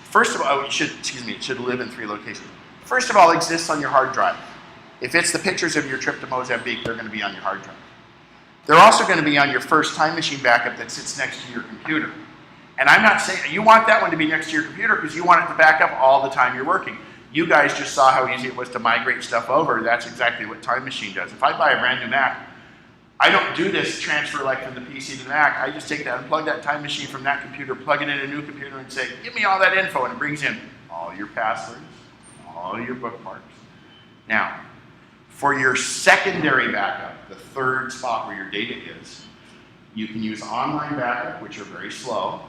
First of all, it should live in 3 locations. First of all, it exists on your hard drive. If it's the pictures of your trip to Mozambique, they're going to be on your hard drive. They're also going to be on your first time machine backup that sits next to your computer. And I'm not saying, you want that one to be next to your computer because you want it to back up all the time you're working. You guys just saw how easy it was to migrate stuff over. That's exactly what Time Machine does. If I buy a brand new Mac, I don't do this transfer like from the PC to the Mac. I just take that and plug that Time Machine from that computer, plug it in a new computer and say, give me all that info, and it brings in all your passwords, all your bookmarks. Now, for your secondary backup, the third spot where your data is, you can use online backup, which are very slow.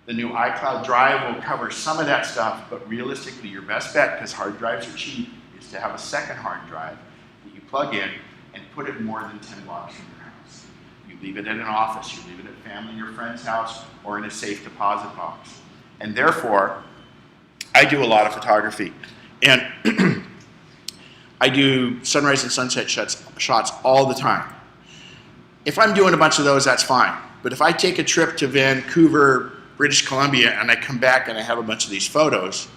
The new iCloud Drive will cover some of that stuff, but realistically, your best bet, because hard drives are cheap, is to have a second hard drive that you plug in and put it more than 10 blocks from your house. You leave it at an office, you leave it at family or friend's house, or in a safe deposit box. And therefore, I do a lot of photography. And I do sunrise and sunset shots all the time. If I'm doing a bunch of those, that's fine. But if I take a trip to Vancouver, British Columbia, and I come back and I have a bunch of these photos,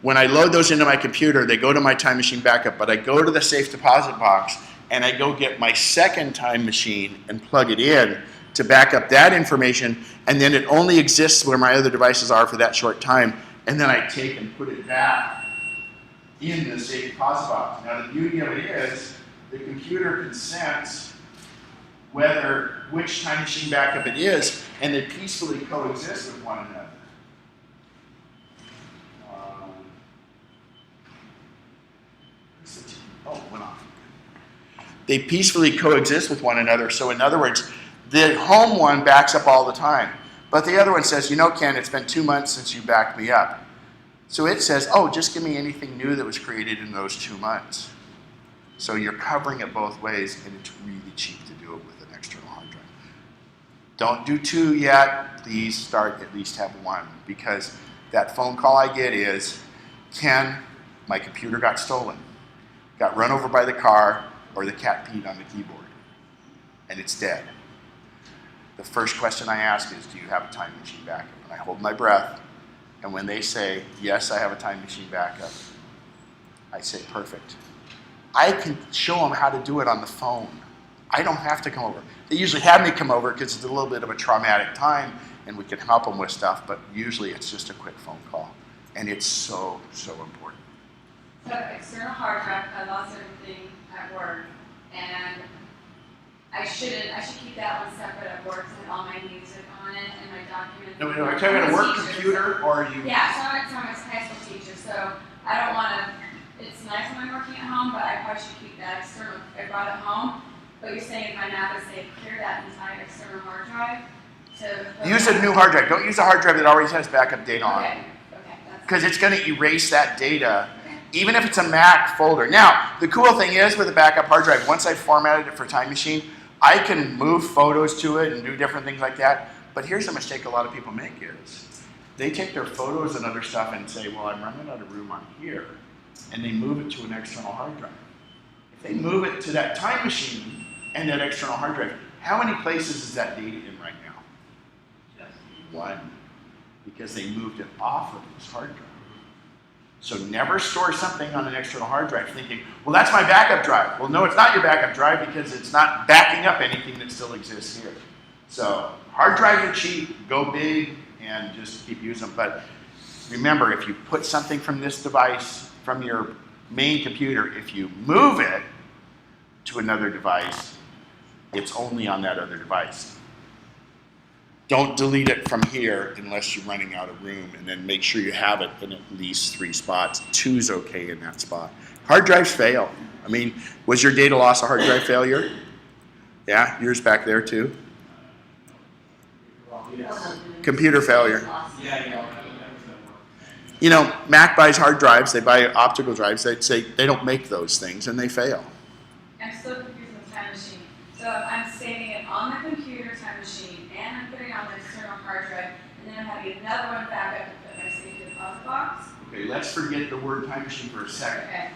when I load those into my computer, they go to my Time Machine backup, but I go to the safe deposit box and I go get my second Time Machine and plug it in to back up that information, and then it only exists where my other devices are for that short time, and then I take and put it back in the safe deposit box. Now the beauty of it is, the computer can sense which Time Machine backup it is, and they peacefully coexist with one another. It went off. They peacefully coexist with one another. So in other words, the home one backs up all the time, but the other one says, you know, Ken, it's been 2 months since you backed me up. So it says, oh, just give me anything new that was created in those 2 months. So you're covering it both ways, and it's really cheap to do it with an external hard drive. Don't do 2 yet. Please start at least have 1, because that phone call I get is, Ken, my computer got stolen, got run over by the car, or the cat peed on the keyboard, and it's dead. The first question I ask is, do you have a Time Machine backup? And I hold my breath, and when they say, yes, I have a Time Machine backup, I say, perfect. I can show them how to do it on the phone. I don't have to come over. They usually have me come over because it's a little bit of a traumatic time and we can help them with stuff, but usually it's just a quick phone call. And it's so, so important. So external hard drive, I lost everything at work, and I should keep that one separate at work to have all my music on it and my documents. No, are you talking about a work computer, or are you? Yeah, so I'm a high school teacher, so I don't want to, it's nice when I'm working at home, but I probably should keep that external. I brought it home, but you're saying if my map is safe, clear that entire external hard drive to Use a new hard drive. Don't use a hard drive that already has backup data on it. Okay, Because it's going to erase that data, even if it's a Mac folder. Now, the cool thing is with a backup hard drive, once I've formatted it for Time Machine, I can move photos to it and do different things like that. But here's a mistake a lot of people make is they take their photos and other stuff and say, well, I'm running out of room on here. And they move it to an external hard drive. If they move it to that Time Machine and that external hard drive, how many places is that data in right now? Yes. 1. Because they moved it off of this hard drive. So never store something on an external hard drive thinking, well, that's my backup drive. Well, no, it's not your backup drive because it's not backing up anything that still exists here. So hard drives are cheap, go big, and just keep using them. But remember, if you put something from this device, from your main computer, if you move it to another device, it's only on that other device. Don't delete it from here unless you're running out of room, and then make sure you have it in at least 3 spots. 2's okay in that spot. Hard drives fail. I mean, was your data loss a hard drive failure? Yeah, yours back there too? Computer failure. You know, Mac buys hard drives, they buy optical drives, they'd say they don't make those things and they fail. I'm still confused with Time Machine. So if I'm saving it on the computer Time Machine, and I'm putting it on the external hard drive, and then I'm having another one back up to put my safety deposit box. Okay, let's forget the word Time Machine for a second. Okay.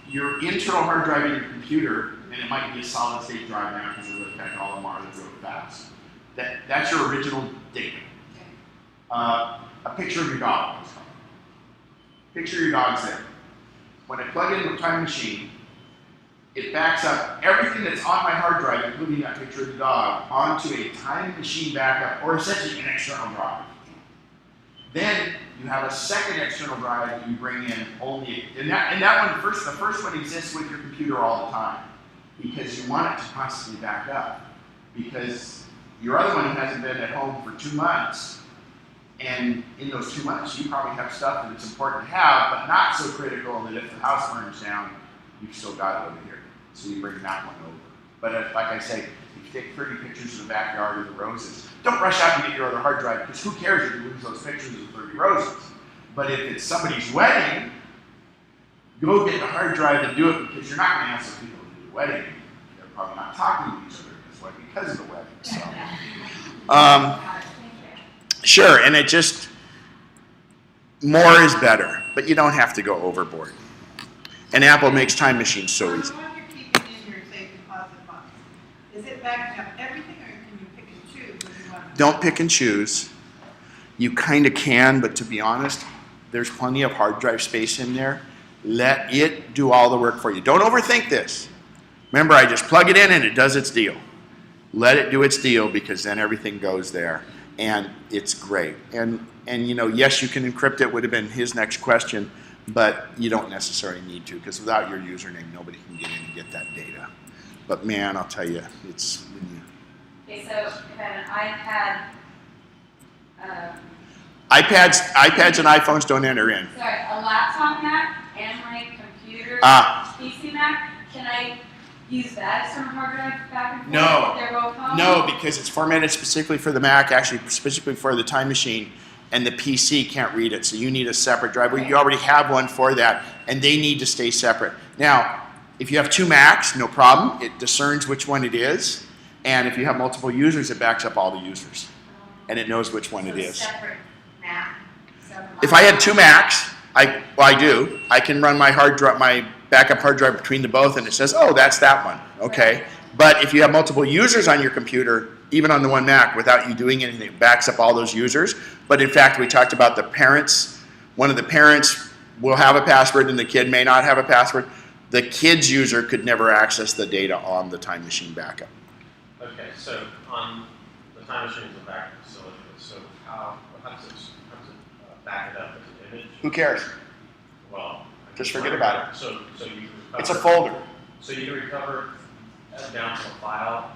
your internal hard drive in your computer, and it might be a solid state drive now because it would affect all of them are that really fast. That's your original data. A picture of your dog. Picture of your dog's there. When I plug in the time machine, it backs up everything that's on my hard drive, including that picture of the dog, onto a time machine backup, or essentially an external drive. Then you have a second external drive that you bring in only, and that one first, the first one exists with your computer all the time because you want it to constantly back up. Because your other one hasn't been at home for 2 months, and in those 2 months you probably have stuff that it's important to have, but not so critical that if the house burns down, you've still got it over here. So you bring that one over. But like I say, if you take 30 pictures of the backyard of the roses, don't rush out and get your other hard drive, because who cares if you lose those pictures of 30 roses? But if it's somebody's wedding, go get the hard drive and do it, because you're not going to ask some people to do the wedding. They're probably not talking to each other this way because of the wedding. So, sure, and it just, more is better, but you don't have to go overboard. And Apple makes time machines so easy. Is it backing up everything, or can you pick and choose what you want? Don't pick and choose. You kind of can, but to be honest, there's plenty of hard drive space in there. Let it do all the work for you. Don't overthink this. Remember, I just plug it in and it does its deal. Let it do its deal, because then everything goes there, and it's great. And you know, yes, you can encrypt it, would have been his next question, but you don't necessarily need to, because without your username, nobody can get in and get that data. But man, I'll tell you, it's when you... Okay, so if I had an iPads and iPhones don't enter in. sorry, a laptop Mac and my computer PC Mac, can I use that external hard drive back and forth No. if they're both home? No, because it's formatted specifically for the Mac, actually specifically for the time machine, and the PC can't read it, so you need a separate drive. Well, you already have one for that, and they need to stay separate. Now, if you have 2 Macs, no problem. It discerns which one it is, and if you have multiple users, it backs up all the users, and it knows which one So it is. separate Mac, separate. If I had 2 Macs, I do. I can run my hard drive, my backup hard drive between the both, and it says, oh, that's that one. Okay. But if you have multiple users on your computer, even on the one Mac, without you doing anything, it backs up all those users. But in fact, we talked about the parents. One of the parents will have a password, and the kid may not have a password. The kid's user could never access the data on the time machine backup. Okay, so on the time machine is a backup facility, so how does it back it up as an image? Who cares? Well, Just forget about it. So you recover, It's a folder. So you can recover down to a file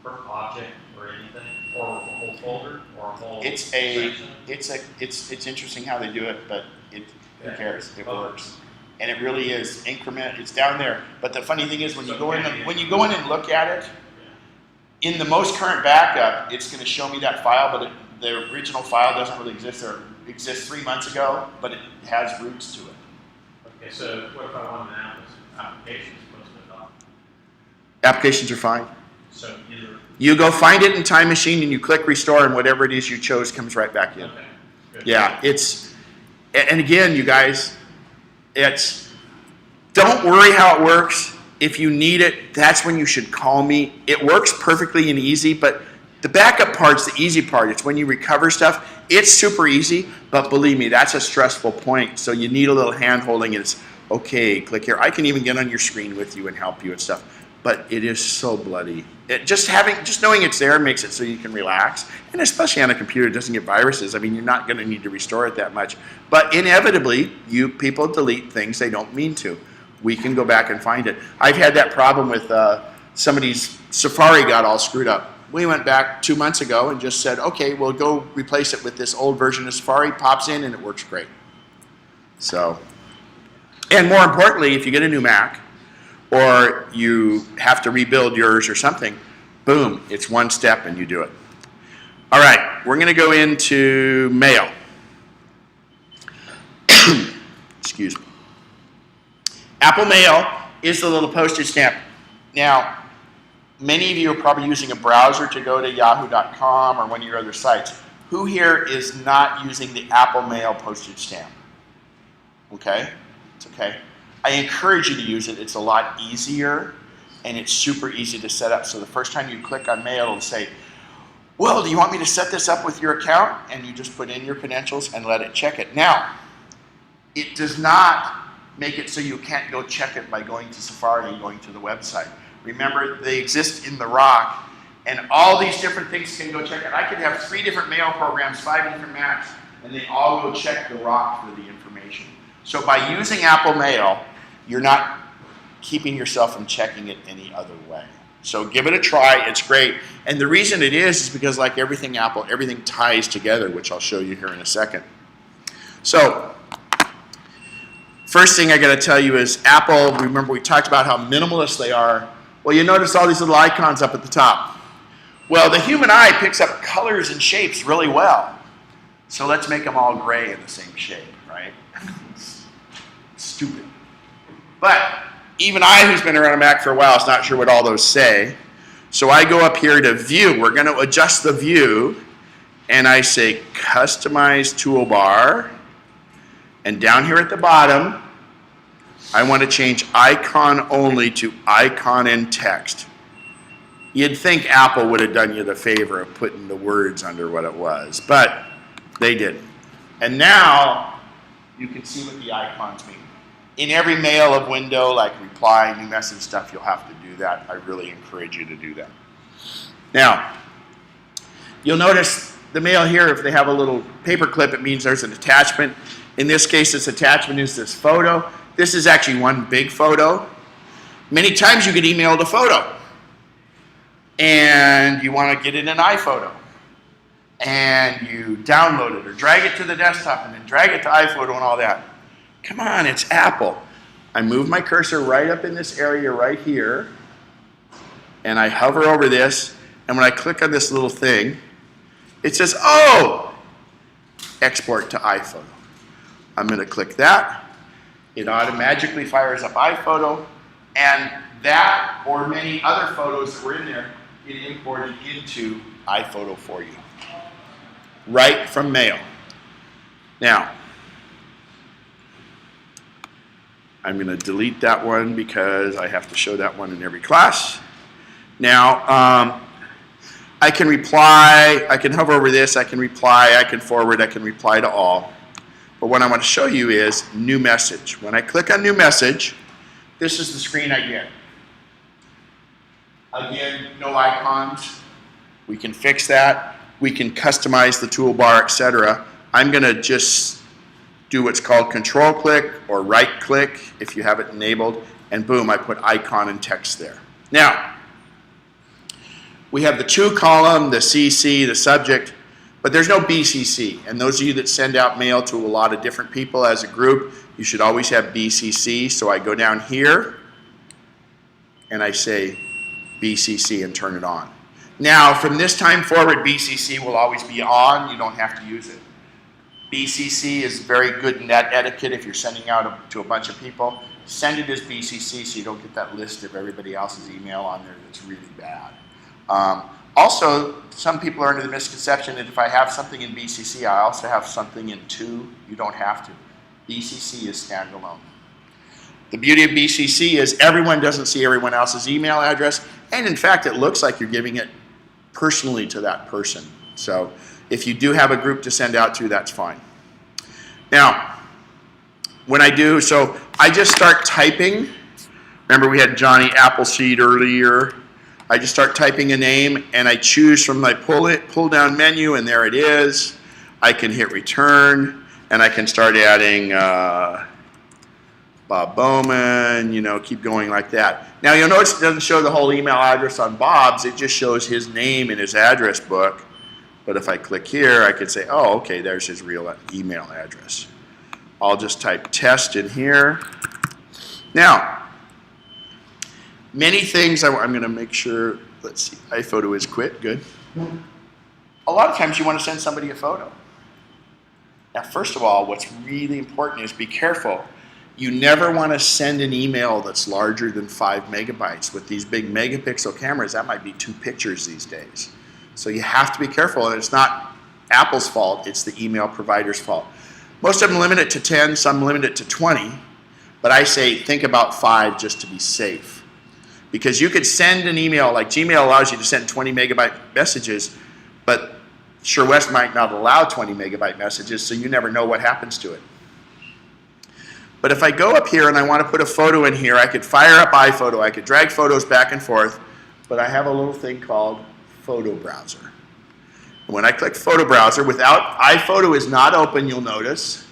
per object or anything, or a whole folder, or a whole section? It's interesting how they do it, but who Yeah. cares? It Well, works. And it really is increment. It's down there. But the funny thing is, when you go in, Yeah. when you go in and look at it, in the most current backup, it's going to show me that file, but the original file doesn't really exist. Or it exists 3 months ago, but it has roots to it. Okay, so what if I want an application supposed to adopt? Applications are fine. So either, You go find it in Time Machine and you click restore, and whatever it is you chose comes right back in. okay, good. Yeah, and again, you guys, don't worry how it works. If you need it, that's when you should call me. It works perfectly and easy, but the backup part's the easy part. It's when you recover stuff. It's super easy, but believe me, that's a stressful point. So you need a little hand holding, and it's, okay, click here. I can even get on your screen with you and help you and stuff, but it is so bloody. Just knowing it's there makes it so you can relax, and especially on a computer, it doesn't get viruses. I mean, you're not going to need to restore it that much, but inevitably, people delete things they don't mean to. We can go back and find it. I've had that problem with somebody's Safari got all screwed up. We went back 2 months ago and just said, okay, we'll go replace it with this old version of Safari, pops in, and it works great. So, and more importantly, if you get a new Mac, or you have to rebuild yours or something, boom, it's one step and you do it. All right, we're going to go into mail. Excuse me. Apple Mail is the little postage stamp. Now, many of you are probably using a browser to go to yahoo.com or one of your other sites. Who here is not using the Apple Mail postage stamp? Okay, it's okay. I encourage you to use it. It's a lot easier, and it's super easy to set up. So the first time you click on mail, it'll say, well, do you want me to set this up with your account? And you just put in your credentials and let it check it. Now, it does not make it so you can't go check it by going to Safari and going to the website. Remember, they exist in the Rock, and all these different things can go check it. I could have 3 different mail programs, 5 different Macs, and they all go check the Rock for the information. So by using Apple Mail, you're not keeping yourself from checking it any other way. So give it a try. It's great. And the reason it is because like everything Apple, everything ties together, which I'll show you here in a second. So first thing I got to tell you is Apple, remember we talked about how minimalist they are. Well, you notice all these little icons up at the top. Well, the human eye picks up colors and shapes really well. So let's make them all gray in the same shape, right? Stupid. But even I, who's been around a Mac for a while, is not sure what all those say. So I go up here to View. We're going to adjust the view. And I say Customize Toolbar. And down here at the bottom, I want to change Icon Only to Icon and Text. You'd think Apple would have done you the favor of putting the words under what it was. But they didn't. And now you can see what the icons mean. In every mail of window, like reply, new message stuff, you'll have to do that. I really encourage you to do that. Now, you'll notice the mail here, if they have a little paper clip, it means there's an attachment. In this case, this attachment is this photo. This is actually one big photo. Many times you get emailed a photo, and you want to get it in iPhoto. And you download it or drag it to the desktop and then drag it to iPhoto and all that. Come on, it's Apple. I move my cursor right up in this area right here, and I hover over this, and when I click on this little thing, it says, oh, export to iPhoto. I'm going to click that. It automatically fires up iPhoto, and that or many other photos that were in there get imported into iPhoto for you, right from mail. Now, I'm going to delete that one because I have to show that one in every class. Now, I can reply, I can hover over this, I can reply, I can forward, I can reply to all. But what I want to show you is new message. When I click on new message, this is the screen I get. Again, no icons. We can fix that. We can customize the toolbar, etc. I'm going to just do what's called control click or right click if you have it enabled, and boom, I put icon and text there. Now, we have the to column, the CC, the subject, but there's no BCC. And those of you that send out mail to a lot of different people as a group, you should always have BCC. So I go down here and I say BCC and turn it on. Now, from this time forward, BCC will always be on. You don't have to use it. BCC is very good net etiquette if you're sending out to a bunch of people. Send it as BCC so you don't get that list of everybody else's email on there that's really bad. Also, some people are under the misconception that if I have something in BCC, I also have something in to. You don't have to. BCC is standalone. The beauty of BCC is everyone doesn't see everyone else's email address, and in fact, it looks like you're giving it personally to that person. So if you do have a group to send out to, that's fine. Now, when I do, so I just start typing. Remember we had Johnny Appleseed earlier. I just start typing a name, and I choose from my pull-down menu, and there it is. I can hit return, and I can start adding Bob Bowman, you know, keep going like that. Now you'll notice it doesn't show the whole email address on Bob's, it just shows his name in his address book. But if I click here, I could say, oh, okay, there's his real email address. I'll just type test in here. Now, many things, I'm going to make sure, let's see, iPhoto is quit, good. A lot of times you want to send somebody a photo. Now, first of all, what's really important is be careful. You never want to send an email that's larger than 5 megabytes. With these big megapixel cameras, that might be 2 pictures these days. So you have to be careful, and it's not Apple's fault, it's the email provider's fault. Most of them limit it to 10, some limit it to 20. But I say think about 5 just to be safe. Because you could send an email, like Gmail allows you to send 20 megabyte messages, but SureWest might not allow 20 megabyte messages, so you never know what happens to it. But if I go up here and I want to put a photo in here, I could fire up iPhoto, I could drag photos back and forth, but I have a little thing called Photo Browser. And when I click Photo Browser, without iPhoto is not open, you'll notice,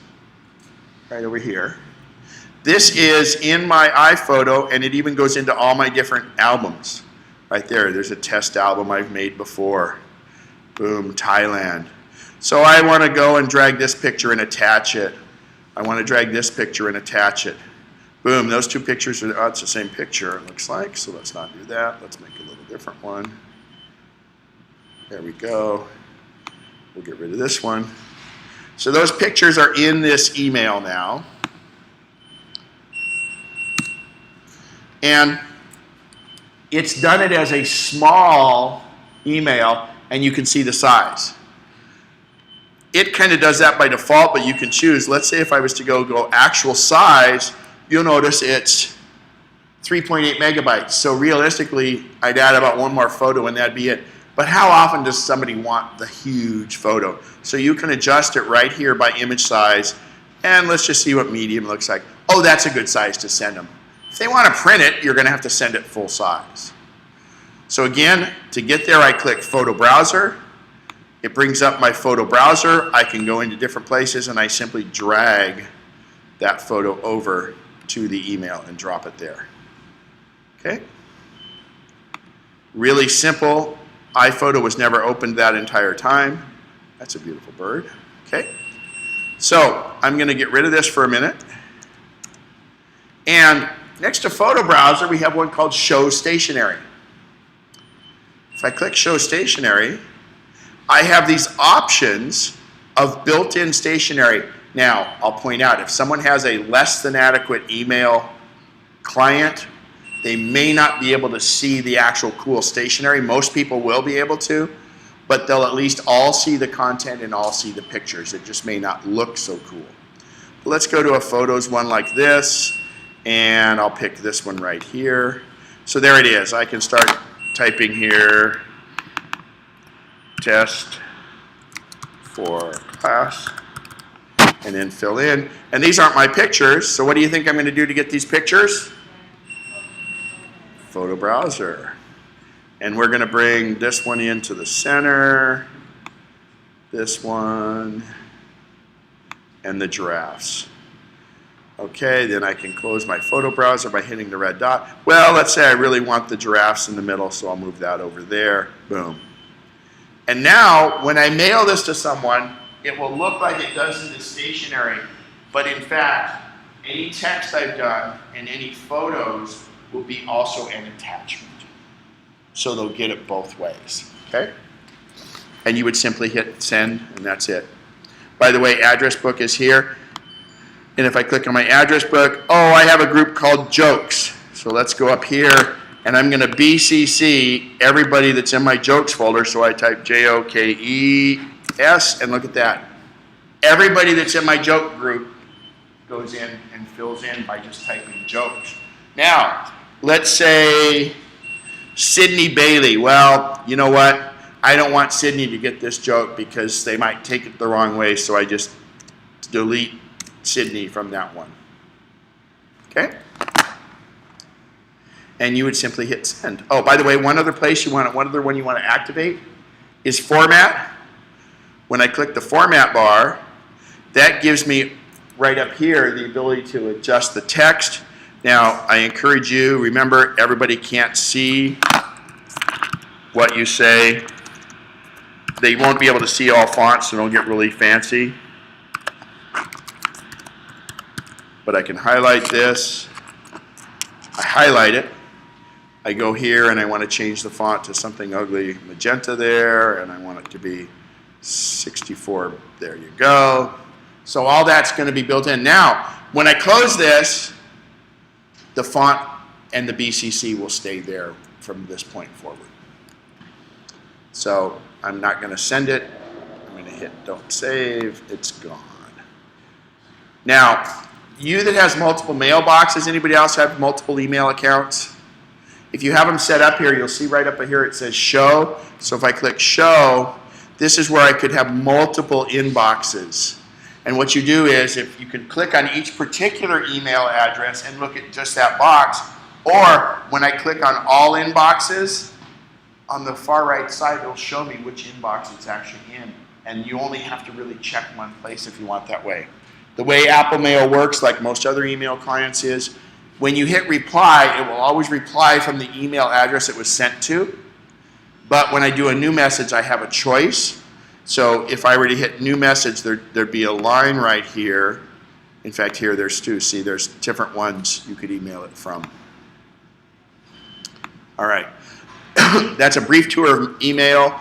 right over here. This is in my iPhoto, and it even goes into all my different albums. Right there, there's a test album I've made before. Boom, Thailand. So I want to go and drag this picture and attach it. I want to drag this picture and attach it. Boom, those 2 pictures are, it's the same picture, it looks like, so let's not do that. Let's make a little different one. There we go. We'll get rid of this one. So those pictures are in this email now. And it's done it as a small email, and you can see the size. It kind of does that by default, but you can choose. Let's say if I was to go actual size, you'll notice it's 3.8 megabytes. So realistically, I'd add about 1 more photo and that'd be it. But how often does somebody want the huge photo? So you can adjust it right here by image size, and let's just see what medium looks like. Oh, that's a good size to send them. If they want to print it, you're going to have to send it full size. So again, to get there, I click Photo Browser. It brings up my photo browser. I can go into different places, and I simply drag that photo over to the email and drop it there. Okay? Really simple. iPhoto was never opened that entire time. That's a beautiful bird. Okay? So I'm going to get rid of this for a minute. And next to Photo Browser, we have one called Show Stationery. If I click Show Stationery, I have these options of built-in stationery. Now, I'll point out, if someone has a less than adequate email client, they may not be able to see the actual cool stationery. Most people will be able to, but they'll at least all see the content and all see the pictures. It just may not look so cool. But let's go to a photos one like this, and I'll pick this one right here. So there it is. I can start typing here, test for class, and then fill in. And these aren't my pictures, so what do you think I'm going to do to get these pictures? Photo Browser. And we're going to bring this one into the center, this one, and the giraffes. Okay, then I can close my Photo Browser by hitting the red dot. Well, let's say I really want the giraffes in the middle, so I'll move that over there. Boom. And now, when I mail this to someone, it will look like it does in the stationery, but in fact, any text I've done and any photos will be also an attachment. So they'll get it both ways, okay? And you would simply hit send, and that's it. By the way, address book is here. And if I click on my address book, oh, I have a group called Jokes. So let's go up here, and I'm going to BCC everybody that's in my Jokes folder. So I type JOKES, and look at that. Everybody that's in my joke group goes in and fills in by just typing Jokes. Now, let's say Sydney Bailey. Well, you know what? I don't want Sydney to get this joke because they might take it the wrong way, so I just delete Sydney from that one. Okay? And you would simply hit send. Oh, by the way, one other one you want to activate is format. When I click the format bar, that gives me right up here the ability to adjust the text. Now, I encourage you, remember, everybody can't see what you say. They won't be able to see all fonts, so don't get really fancy. But I can highlight this. I highlight it. I go here and I want to change the font to something ugly magenta there, and I want it to be 64. There you go. So all that's going to be built in. Now, when I close this, the font and the BCC will stay there from this point forward. So I'm not going to send it. I'm going to hit don't save. It's gone. Now, You that has multiple mailboxes, anybody else have multiple email accounts? If you have them set up here, you'll see right up here it says show. So if I click show, this is where I could have multiple inboxes. And what you do is, if you can click on each particular email address and look at just that box, or when I click on all inboxes, on the far right side, it'll show me which inbox it's actually in. And you only have to really check one place if you want that way. The way Apple Mail works, like most other email clients, is when you hit reply, it will always reply from the email address it was sent to. But when I do a new message, I have a choice. So if I were to hit new message, there'd be a line right here. In fact, here there's two. See, there's different ones you could email it from. All right. That's a brief tour of email.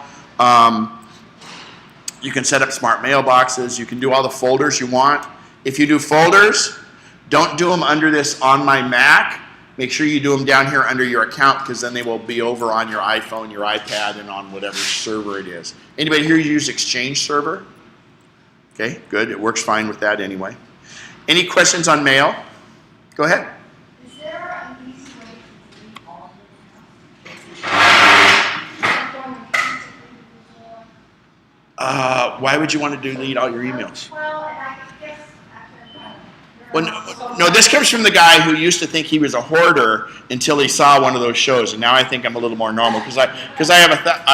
You can set up smart mailboxes. You can do all the folders you want. If you do folders, don't do them under this on my Mac. Make sure you do them down here under your account, because then they will be over on your iPhone, your iPad, and on whatever server it is. Anybody here use Exchange Server? Okay, good. It works fine with that anyway. Any questions on mail? Go ahead. Is there an easy way to delete all of them? Why would you want to delete all your emails? Well, and I guess after Well, no, this comes from the guy who used to think he was a hoarder until he saw one of those shows, and now I think I'm a little more normal because I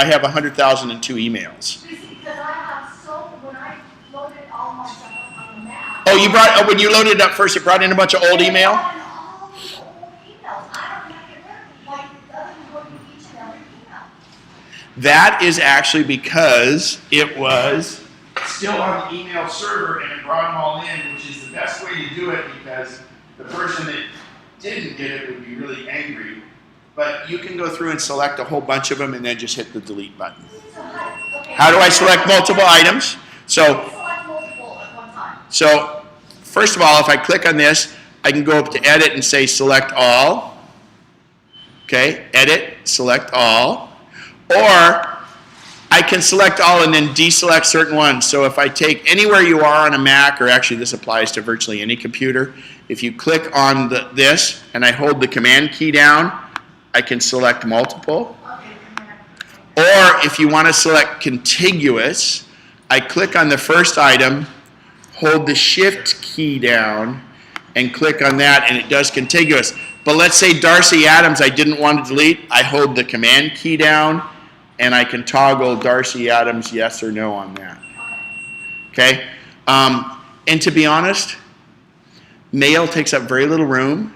have 100,002 emails. because I have when I loaded all my stuff up on the Mac. Oh, when you loaded it up first, it brought in a bunch of old email? All these old emails. I don't have to get rid of them. Like, it doesn't go to each and every email. That is actually because it was still on the email server and it brought them all in, which is the best way to do it, because the person that didn't get it would be really angry. But you can go through and select a whole bunch of them and then just hit the delete button. How do I select multiple items? Select multiple at one time. So first of all, if I click on this, I can go up to edit and say select all. Okay, edit, select all. Or I can select all and then deselect certain ones. So if I take anywhere you are on a Mac, or actually this applies to virtually any computer, if you click on this and I hold the command key down, I can select multiple. Or if you want to select contiguous, I click on the first item, hold the shift key down, and click on that, and it does contiguous. But let's say Darcy Adams I didn't want to delete. I hold the command key down, and I can toggle Darcy Adams yes or no on that. Okay? And to be honest, mail takes up very little room.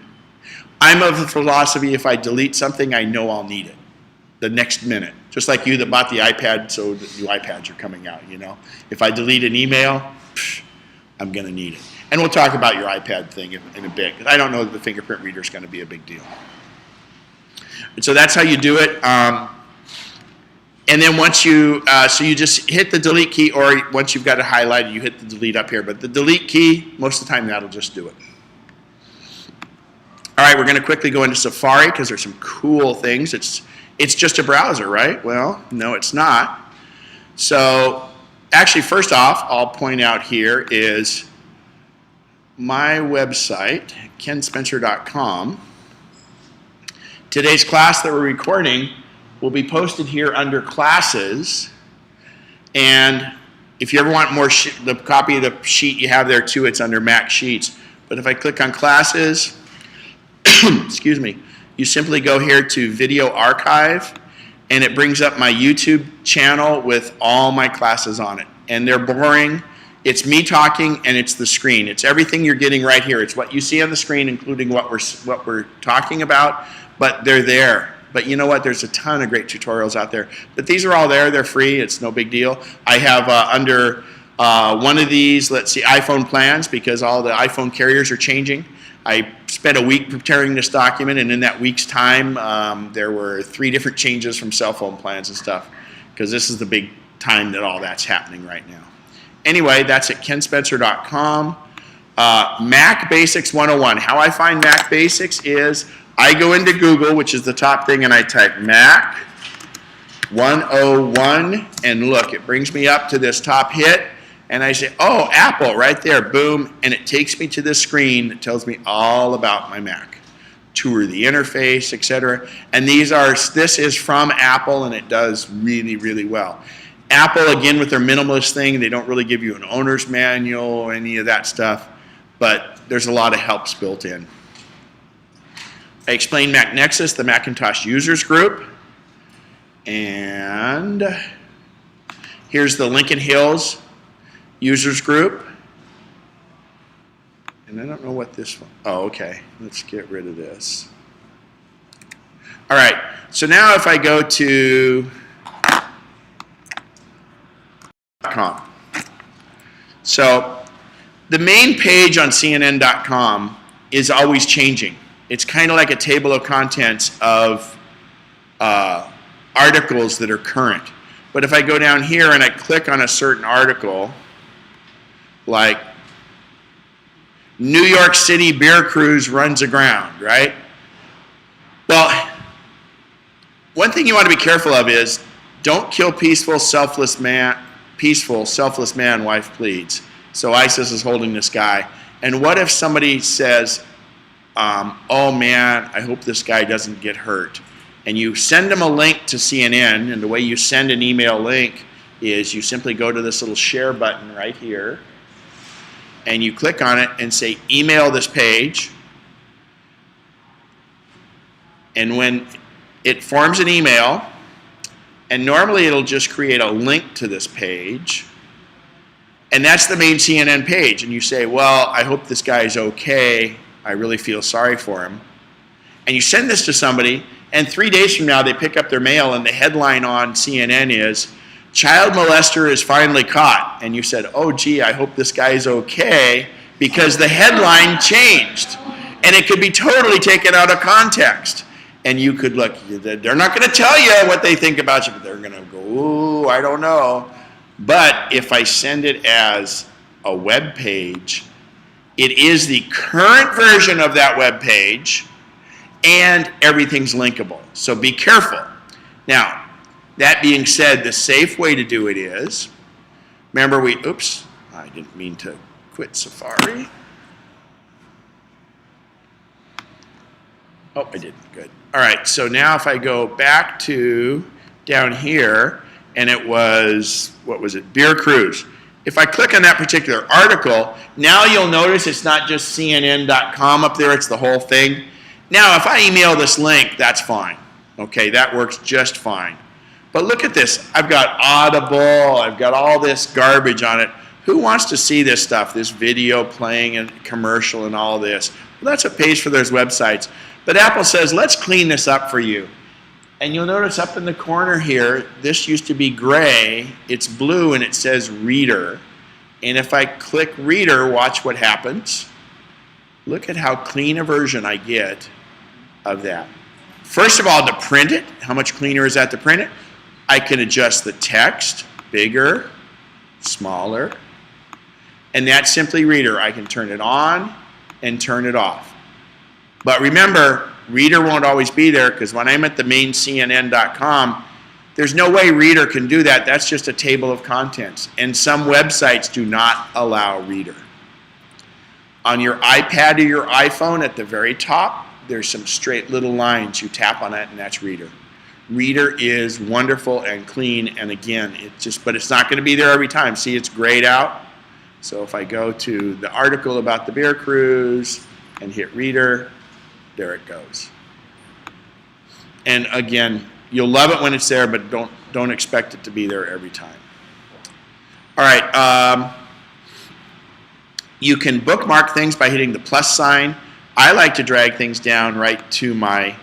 I'm of the philosophy, if I delete something, I know I'll need it the next minute. Just like you that bought the iPad, so the new iPads are coming out, you know. If I delete an email, I'm going to need it. And we'll talk about your iPad thing in a bit, because I don't know that the fingerprint reader is going to be a big deal. And so that's how you do it. And then once you, so you just hit the delete key, or once you've got it highlighted, you hit the delete up here. But the delete key, most of the time that'll just do it. All right, we're going to quickly go into Safari because there's some cool things. It's just a browser, right? Well, no, it's not. So actually, first off, I'll point out here is my website, kenspencer.com. Today's class that we're recording will be posted here under classes, and if you ever want more the copy of the sheet you have there too, it's under Mac Sheets. But if I click on classes, excuse me, you simply go here to Video Archive, and it brings up my YouTube channel with all my classes on it. And they're boring. It's me talking, and it's the screen. It's everything you're getting right here. It's what you see on the screen, including what we're talking about, but they're there. But you know what? There's a ton of great tutorials out there. But these are all there. They're free. It's no big deal. I have under one of these, let's see, iPhone plans, because all the iPhone carriers are changing. I spent a week preparing this document, and in that week's time, there were 3 different changes from cell phone plans and stuff, because this is the big time that all that's happening right now. Anyway, that's at kenspencer.com. Mac Basics 101. How I find Mac Basics is I go into Google, which is the top thing, and I type Mac 101, and look, it brings me up to this top hit, And I say, oh, Apple, right there, boom, and it takes me to this screen that tells me all about my Mac. Tour the interface, etc. And this is from Apple, and it does really, really well. Apple, again, with their minimalist thing, they don't really give you an owner's manual or any of that stuff, but there's a lot of helps built in. I explained Mac Nexus, the Macintosh users group, and here's the Lincoln Hills users group. And I don't know what this one, oh, okay. Let's get rid of this. All right, so now if I go to .com. So the main page on CNN.com is always changing. It's kind of like a table of contents of articles that are current. But if I go down here and I click on a certain article, like New York City beer cruise runs aground, right? Well, one thing you want to be careful of is don't kill peaceful, selfless man, wife pleads. So ISIS is holding this guy. And what if somebody says, oh man, I hope this guy doesn't get hurt. And you send them a link to CNN, and the way you send an email link is you simply go to this little share button right here, and you click on it and say, email this page. And when it forms an email, and normally it'll just create a link to this page, and that's the main CNN page. And you say, well, I hope this guy's okay. I really feel sorry for him. And you send this to somebody, and 3 days from now they pick up their mail, and the headline on CNN is, child molester is finally caught. And you said, oh gee, I hope this guy's okay, because the headline changed. And it could be totally taken out of context. And you could look, they're not going to tell you what they think about you, but they're going to go, ooh, I don't know. But if I send it as a web page, it is the current version of that web page, and everything's linkable. So be careful. Now, that being said, the safe way to do it is, remember oops, I didn't mean to quit Safari. Oh, I did, good. All right, so now if I go back to down here, and it was, what was it, Beer Cruise. If I click on that particular article, now you'll notice it's not just CNN.com up there, it's the whole thing. Now, if I email this link, that's fine. Okay, that works just fine. But look at this. I've got Audible, I've got all this garbage on it. Who wants to see this stuff, this video playing and commercial and all this? Well, that's what pays for those websites. But Apple says, let's clean this up for you. And you'll notice up in the corner here, this used to be gray, it's blue, and it says Reader. And if I click Reader, watch what happens. Look at how clean a version I get of that. First of all, to print it, how much cleaner is that to print it? I can adjust the text, bigger, smaller, and that's simply Reader. I can turn it on and turn it off. But remember, Reader won't always be there, because when I'm at the main CNN.com, there's no way Reader can do that. That's just a table of contents. And some websites do not allow Reader. On your iPad or your iPhone at the very top, there's some straight little lines. You tap on it, and that's Reader. Reader is wonderful and clean, and again, but it's not going to be there every time. See, it's grayed out. So if I go to the article about the beer cruise and hit Reader, there it goes. And again, you'll love it when it's there, but don't expect it to be there every time. All right, you can bookmark things by hitting the plus sign. I like to drag things down right to my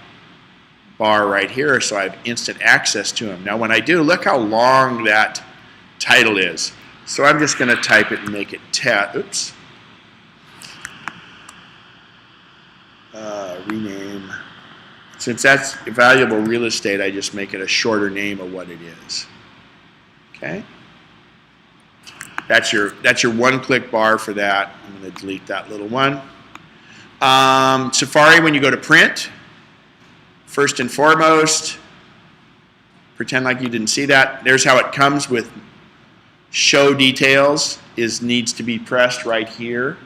bar right here, so I have instant access to them. Now when I do, look how long that title is. So I'm just going to type it and make it rename. Since that's valuable real estate, I just make it a shorter name of what it is. Okay? That's your one-click bar for that. I'm going to delete that little one. Safari, when you go to print, first and foremost, pretend like you didn't see that. There's how it comes with Show details needs to be pressed right here.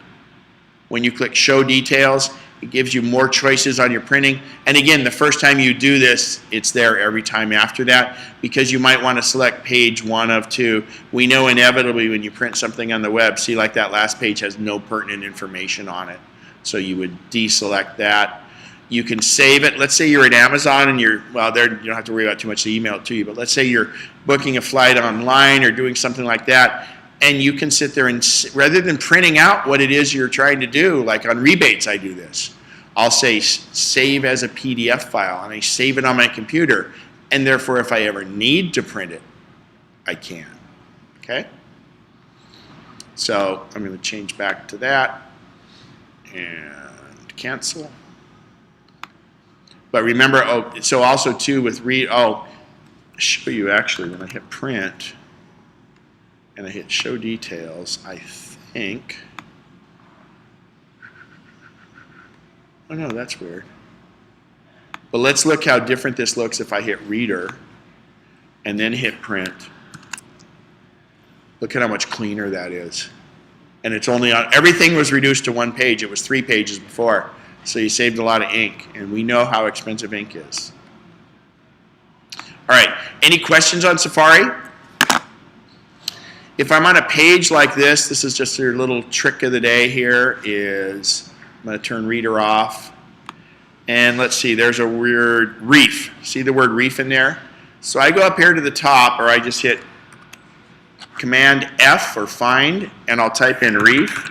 When you click show details, it gives you more choices on your printing. And again, the first time you do this, it's there every time after that, because you might want to select page 1 of 2. We know inevitably when you print something on the web, see, like that last page has no pertinent information on it. So you would deselect that. You can save it. Let's say you're at Amazon and well, there you don't have to worry about too much to email it to you, but let's say you're booking a flight online or doing something like that, and you can sit there and, rather than printing out what it is you're trying to do, like on rebates I do this, I'll say save as a PDF file, and I save it on my computer, and therefore if I ever need to print it, I can. Okay? So I'm going to change back to that and cancel. But remember, so also too with I'll show you actually when I hit print and I hit show details, I think, oh no, that's weird. But let's look how different this looks if I hit reader and then hit print. Look at how much cleaner that is. And it's only on, everything was reduced to 1 page. It was 3 pages before. So you saved a lot of ink, and we know how expensive ink is. All right, any questions on Safari? If I'm on a page like this is just your little trick of the day here is, I'm going to turn reader off. And let's see, there's a weird reef. See the word reef in there? So I go up here to the top, or I just hit Command F or find, and I'll type in reef.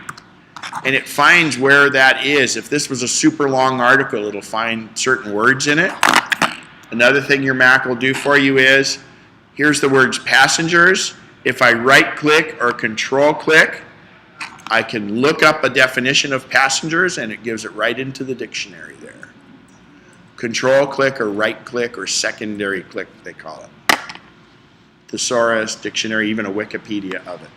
And it finds where that is. If this was a super long article, it'll find certain words in it. Another thing your Mac will do for you is, here's the words passengers. If I right-click or control-click, I can look up a definition of passengers, and it gives it right into the dictionary there. Control-click or right-click or secondary click, they call it. Thesaurus, dictionary, even a Wikipedia of it.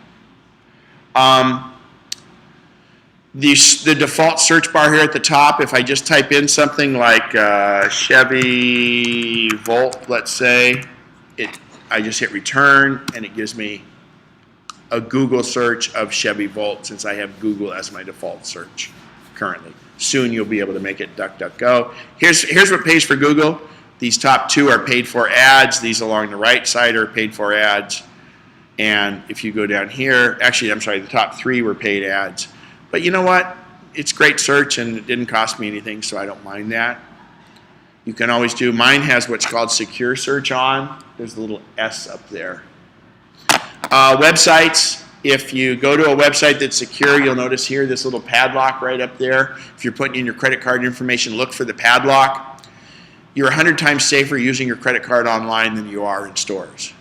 The default search bar here at the top, if I just type in something like Chevy Volt, let's say, I just hit return, and it gives me a Google search of Chevy Volt, since I have Google as my default search currently. Soon you'll be able to make it DuckDuckGo. Here's what pays for Google. These top 2 are paid for ads. These along the right side are paid for ads. And if you go down here, actually, I'm sorry, the top 3 were paid ads. But you know what? It's great search, and it didn't cost me anything, so I don't mind that. You can always do, mine has what's called secure search on. There's a little S up there. Websites, if you go to a website that's secure, you'll notice here this little padlock right up there. If you're putting in your credit card information, look for the padlock. You're 100 times safer using your credit card online than you are in stores.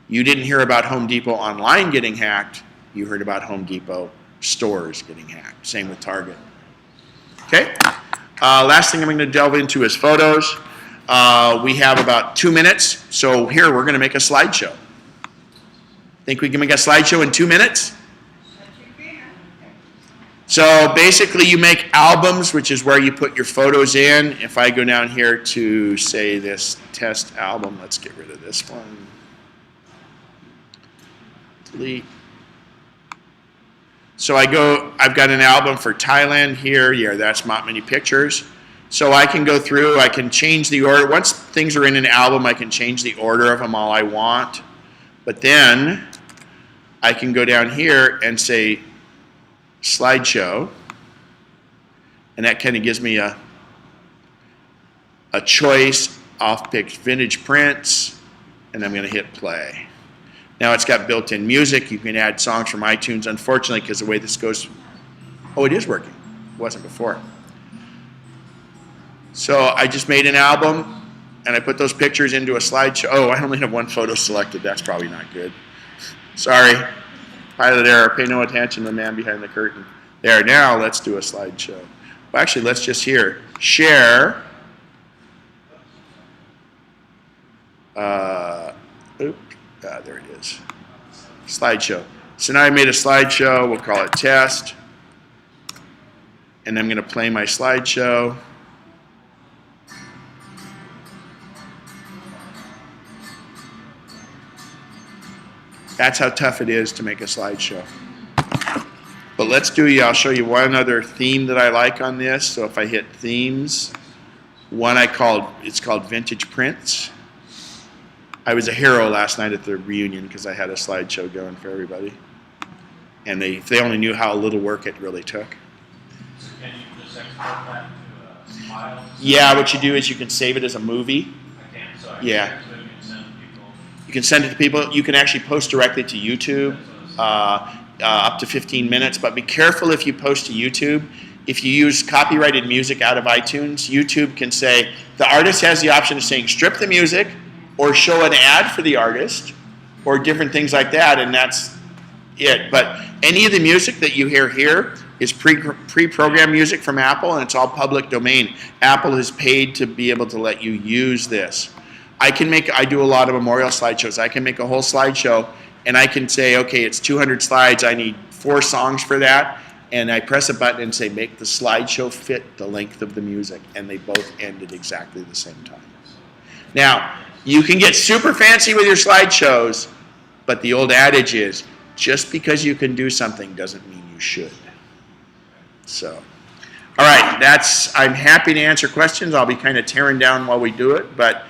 You didn't hear about Home Depot online getting hacked. You heard about Home Depot stores getting hacked. Same with Target. Okay? Last thing I'm going to delve into is photos. We have about 2 minutes, so here we're going to make a slideshow. Think we can make a slideshow in 2 minutes? So basically you make albums, which is where you put your photos in. If I go down here to, say, this test album, let's get rid of this one. Delete. So I've got an album for Thailand here. Yeah, that's not many pictures. So I can go through, I can change the order. Once things are in an album, I can change the order of them all I want. But then I can go down here and say slideshow. And that kind of gives me a choice. I'll pick vintage prints, and I'm going to hit play. Now it's got built-in music. You can add songs from iTunes. Unfortunately, because the way this goes, oh, it is working. It wasn't before. So I just made an album, and I put those pictures into a slideshow. Oh, I only have one photo selected. That's probably not good. Sorry. Pilot error. Pay no attention to the man behind the curtain. There. Now let's do a slideshow. Well, actually, let's just here. Share. There it is. Slideshow. So now I made a slideshow. We'll call it test. And I'm going to play my slideshow. That's how tough it is to make a slideshow. But I'll show you one other theme that I like on this. So if I hit themes, it's called Vintage Prints. I was a hero last night at the reunion because I had a slideshow going for everybody. And if they only knew how little work it really took. So can you just export that to a file? Yeah, what you do is you can save it as a movie. I can, so I Yeah. can send it to people. You can send it to people. You can actually post directly to YouTube, up to 15 minutes. But be careful if you post to YouTube. If you use copyrighted music out of iTunes, YouTube can say, the artist has the option of saying strip the music or show an ad for the artist or different things like that, and that's it. But any of the music that you hear here is pre-programmed music from Apple, and it's all public domain. Apple has paid to be able to let you use this. I do a lot of memorial slideshows. I can make a whole slideshow, and I can say, okay, it's 200 slides. I need 4 songs for that. And I press a button and say, make the slideshow fit the length of the music. And they both end at exactly the same time. Now, you can get super fancy with your slideshows, but the old adage is, just because you can do something doesn't mean you should. So, all right, I'm happy to answer questions. I'll be kind of tearing down while we do it, but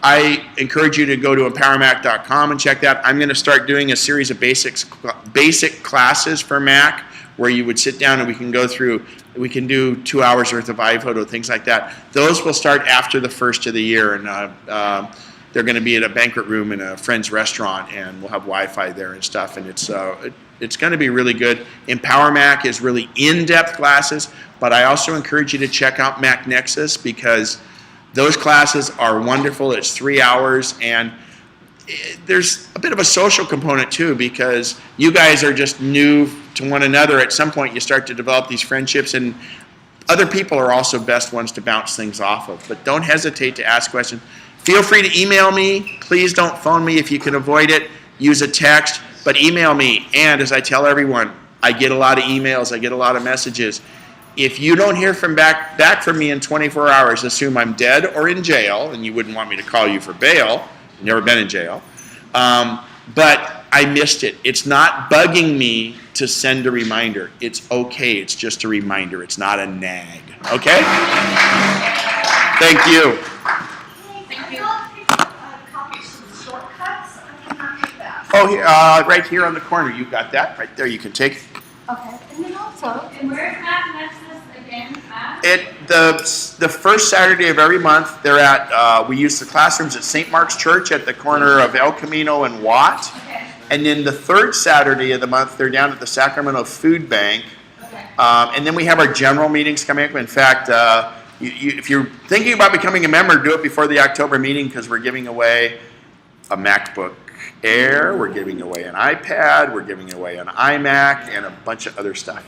I encourage you to go to empowermac.com and check that. I'm going to start doing a series of basic classes for Mac where you would sit down and we can do 2 hours worth of iPhoto, things like that. Those will start after the first of the year, and they're going to be at a banquet room in a friend's restaurant, and we'll have Wi-Fi there and stuff, and it's going to be really good. Empower Mac is really in-depth classes, but I also encourage you to check out Mac Nexus because those classes are wonderful. It's 3 hours, and there's a bit of a social component too because you guys are just new to one another. At some point you start to develop these friendships, and other people are also best ones to bounce things off of. But don't hesitate to ask questions. Feel free to email me. Please don't phone me if you can avoid it. Use a text, but email me. And as I tell everyone, I get a lot of emails. I get a lot of messages. If you don't hear back from me in 24 hours, assume I'm dead or in jail, and you wouldn't want me to call you for bail. Never been in jail. But I missed it. It's not bugging me to send a reminder. It's okay. It's just a reminder. It's not a nag. Okay? Thank you. Thank you. Copy some shortcuts. I cannot get that. Oh, here, right here on the corner. You got that right there. You can take it. Okay, and then also, And where's Mac Nexus again at? The first Saturday of every month, they're at, we use the classrooms at St. Mark's Church at the corner of El Camino and Watt. Okay, And then the third Saturday of the month, they're down at the Sacramento Food Bank. okay. And then we have our general meetings coming up. In fact, if you're thinking about becoming a member, do it before the October meeting because we're giving away a MacBook Air, we're giving away an iPad, we're giving away an iMac, and a bunch of other stuff.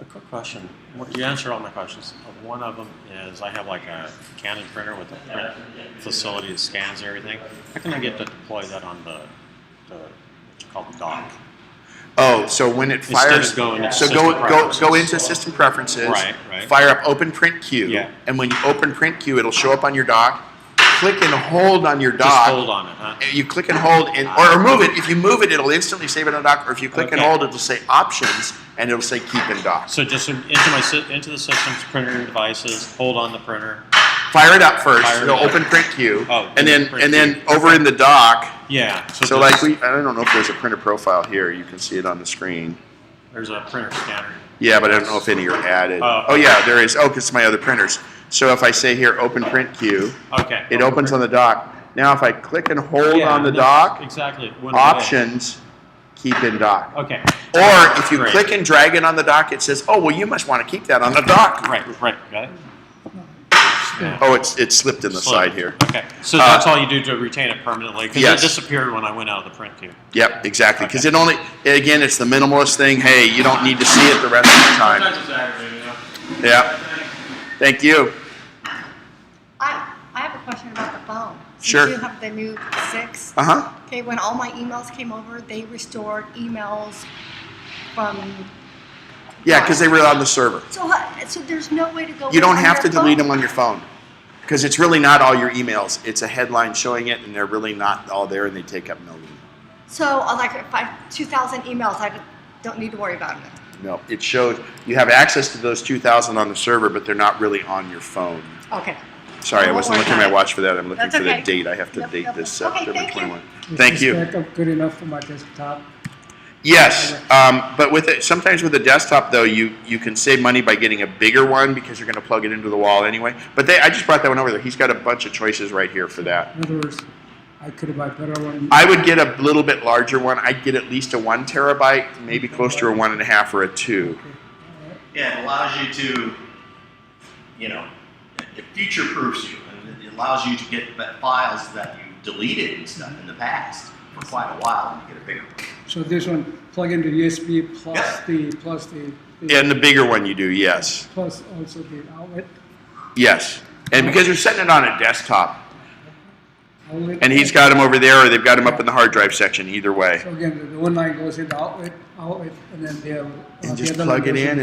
A quick question. You answered all my questions. One of them is I have like a Canon printer with a print facility that scans everything. How can I get to deploy that on the what's it called, the dock? Oh, so when it Instead fires, of going into so system go preferences. into system preferences, Right. fire up Open Print Queue, Yeah. and when you open Print Queue, it'll show up on your dock. Click and hold on your dock. Just hold on it, huh? You click and hold, or move it. If you move it, it'll instantly save it on dock. Or if you click and Okay. hold, it'll say Options, and it'll say Keep in Dock. So just into the system's printer devices, hold on the printer. Fire it up first. Fire it It'll up. Open Print Queue, Oh, and then Print over in the dock. Yeah. So like I don't know if there's a printer profile here. You can see it on the screen. There's a printer scanner. Yeah, but I don't know if any are added. Oh. Oh yeah, there is. Oh, because it's my other printers. So if I say here Open Print Queue, Okay. it opens on the dock. Now if I click and hold Yeah, on the that's dock, Exactly. Went away. Options, Keep in Dock. Okay. Or if you Great. click and drag it on the dock, it says, oh, well, you must want to keep that on the dock. Right. Got it. Yeah. Oh, it slipped in the side here. Okay. So that's all you do to retain it permanently? Because Yes. it disappeared when I went out of the print queue. Yep, exactly. Because it only, again, it's the minimalist thing. Hey, you don't need to see it the rest of the time. Sometimes it's aggravating, Yeah. Thank you. I have a question about the phone. Since Sure. you have the new 6. Uh-huh. Okay, when all my emails came over, they restored emails from. Yeah, because they were on the server. So there's no way to go. You don't on have your to delete phone? them on your phone. Because it's really not all your emails. It's a headline showing it, and they're really not all there, and they take up no room. So like if I 2,000 emails, I don't need to worry about it. No, it shows you have access to those 2,000 on the server, but they're not really on your phone. Okay. Sorry, I won't wasn't worry looking at about my watch for that. I'm looking That's for okay. the date. I have to Yep, date yep. this Okay, September thank you. 21. Is Thank this you. backup good enough for my desktop? Yes, but with it, sometimes with a desktop though, you can save money by getting a bigger one because you're going to plug it into the wall anyway. But I just brought that one over there. He's got a bunch of choices right here for that. In other words, I could have bought a better one. I would get a little bit larger one. I'd get at least a 1 terabyte, maybe close to a 1.5 or a 2. Okay, all right. Yeah, it allows you to, you know, it future proofs you, and it allows you to get files that you deleted and stuff in the past for quite a while, and you get a bigger one. So this one, plug into USB plus Yeah. the And the bigger one you do, yes. plus also the outlet. Yes. And because you're setting it on a desktop, Outlet. and he's got them over there or they've got them up in the hard drive section, either way. So again, the one line goes into outlet, and then the And the just other one plug it goes in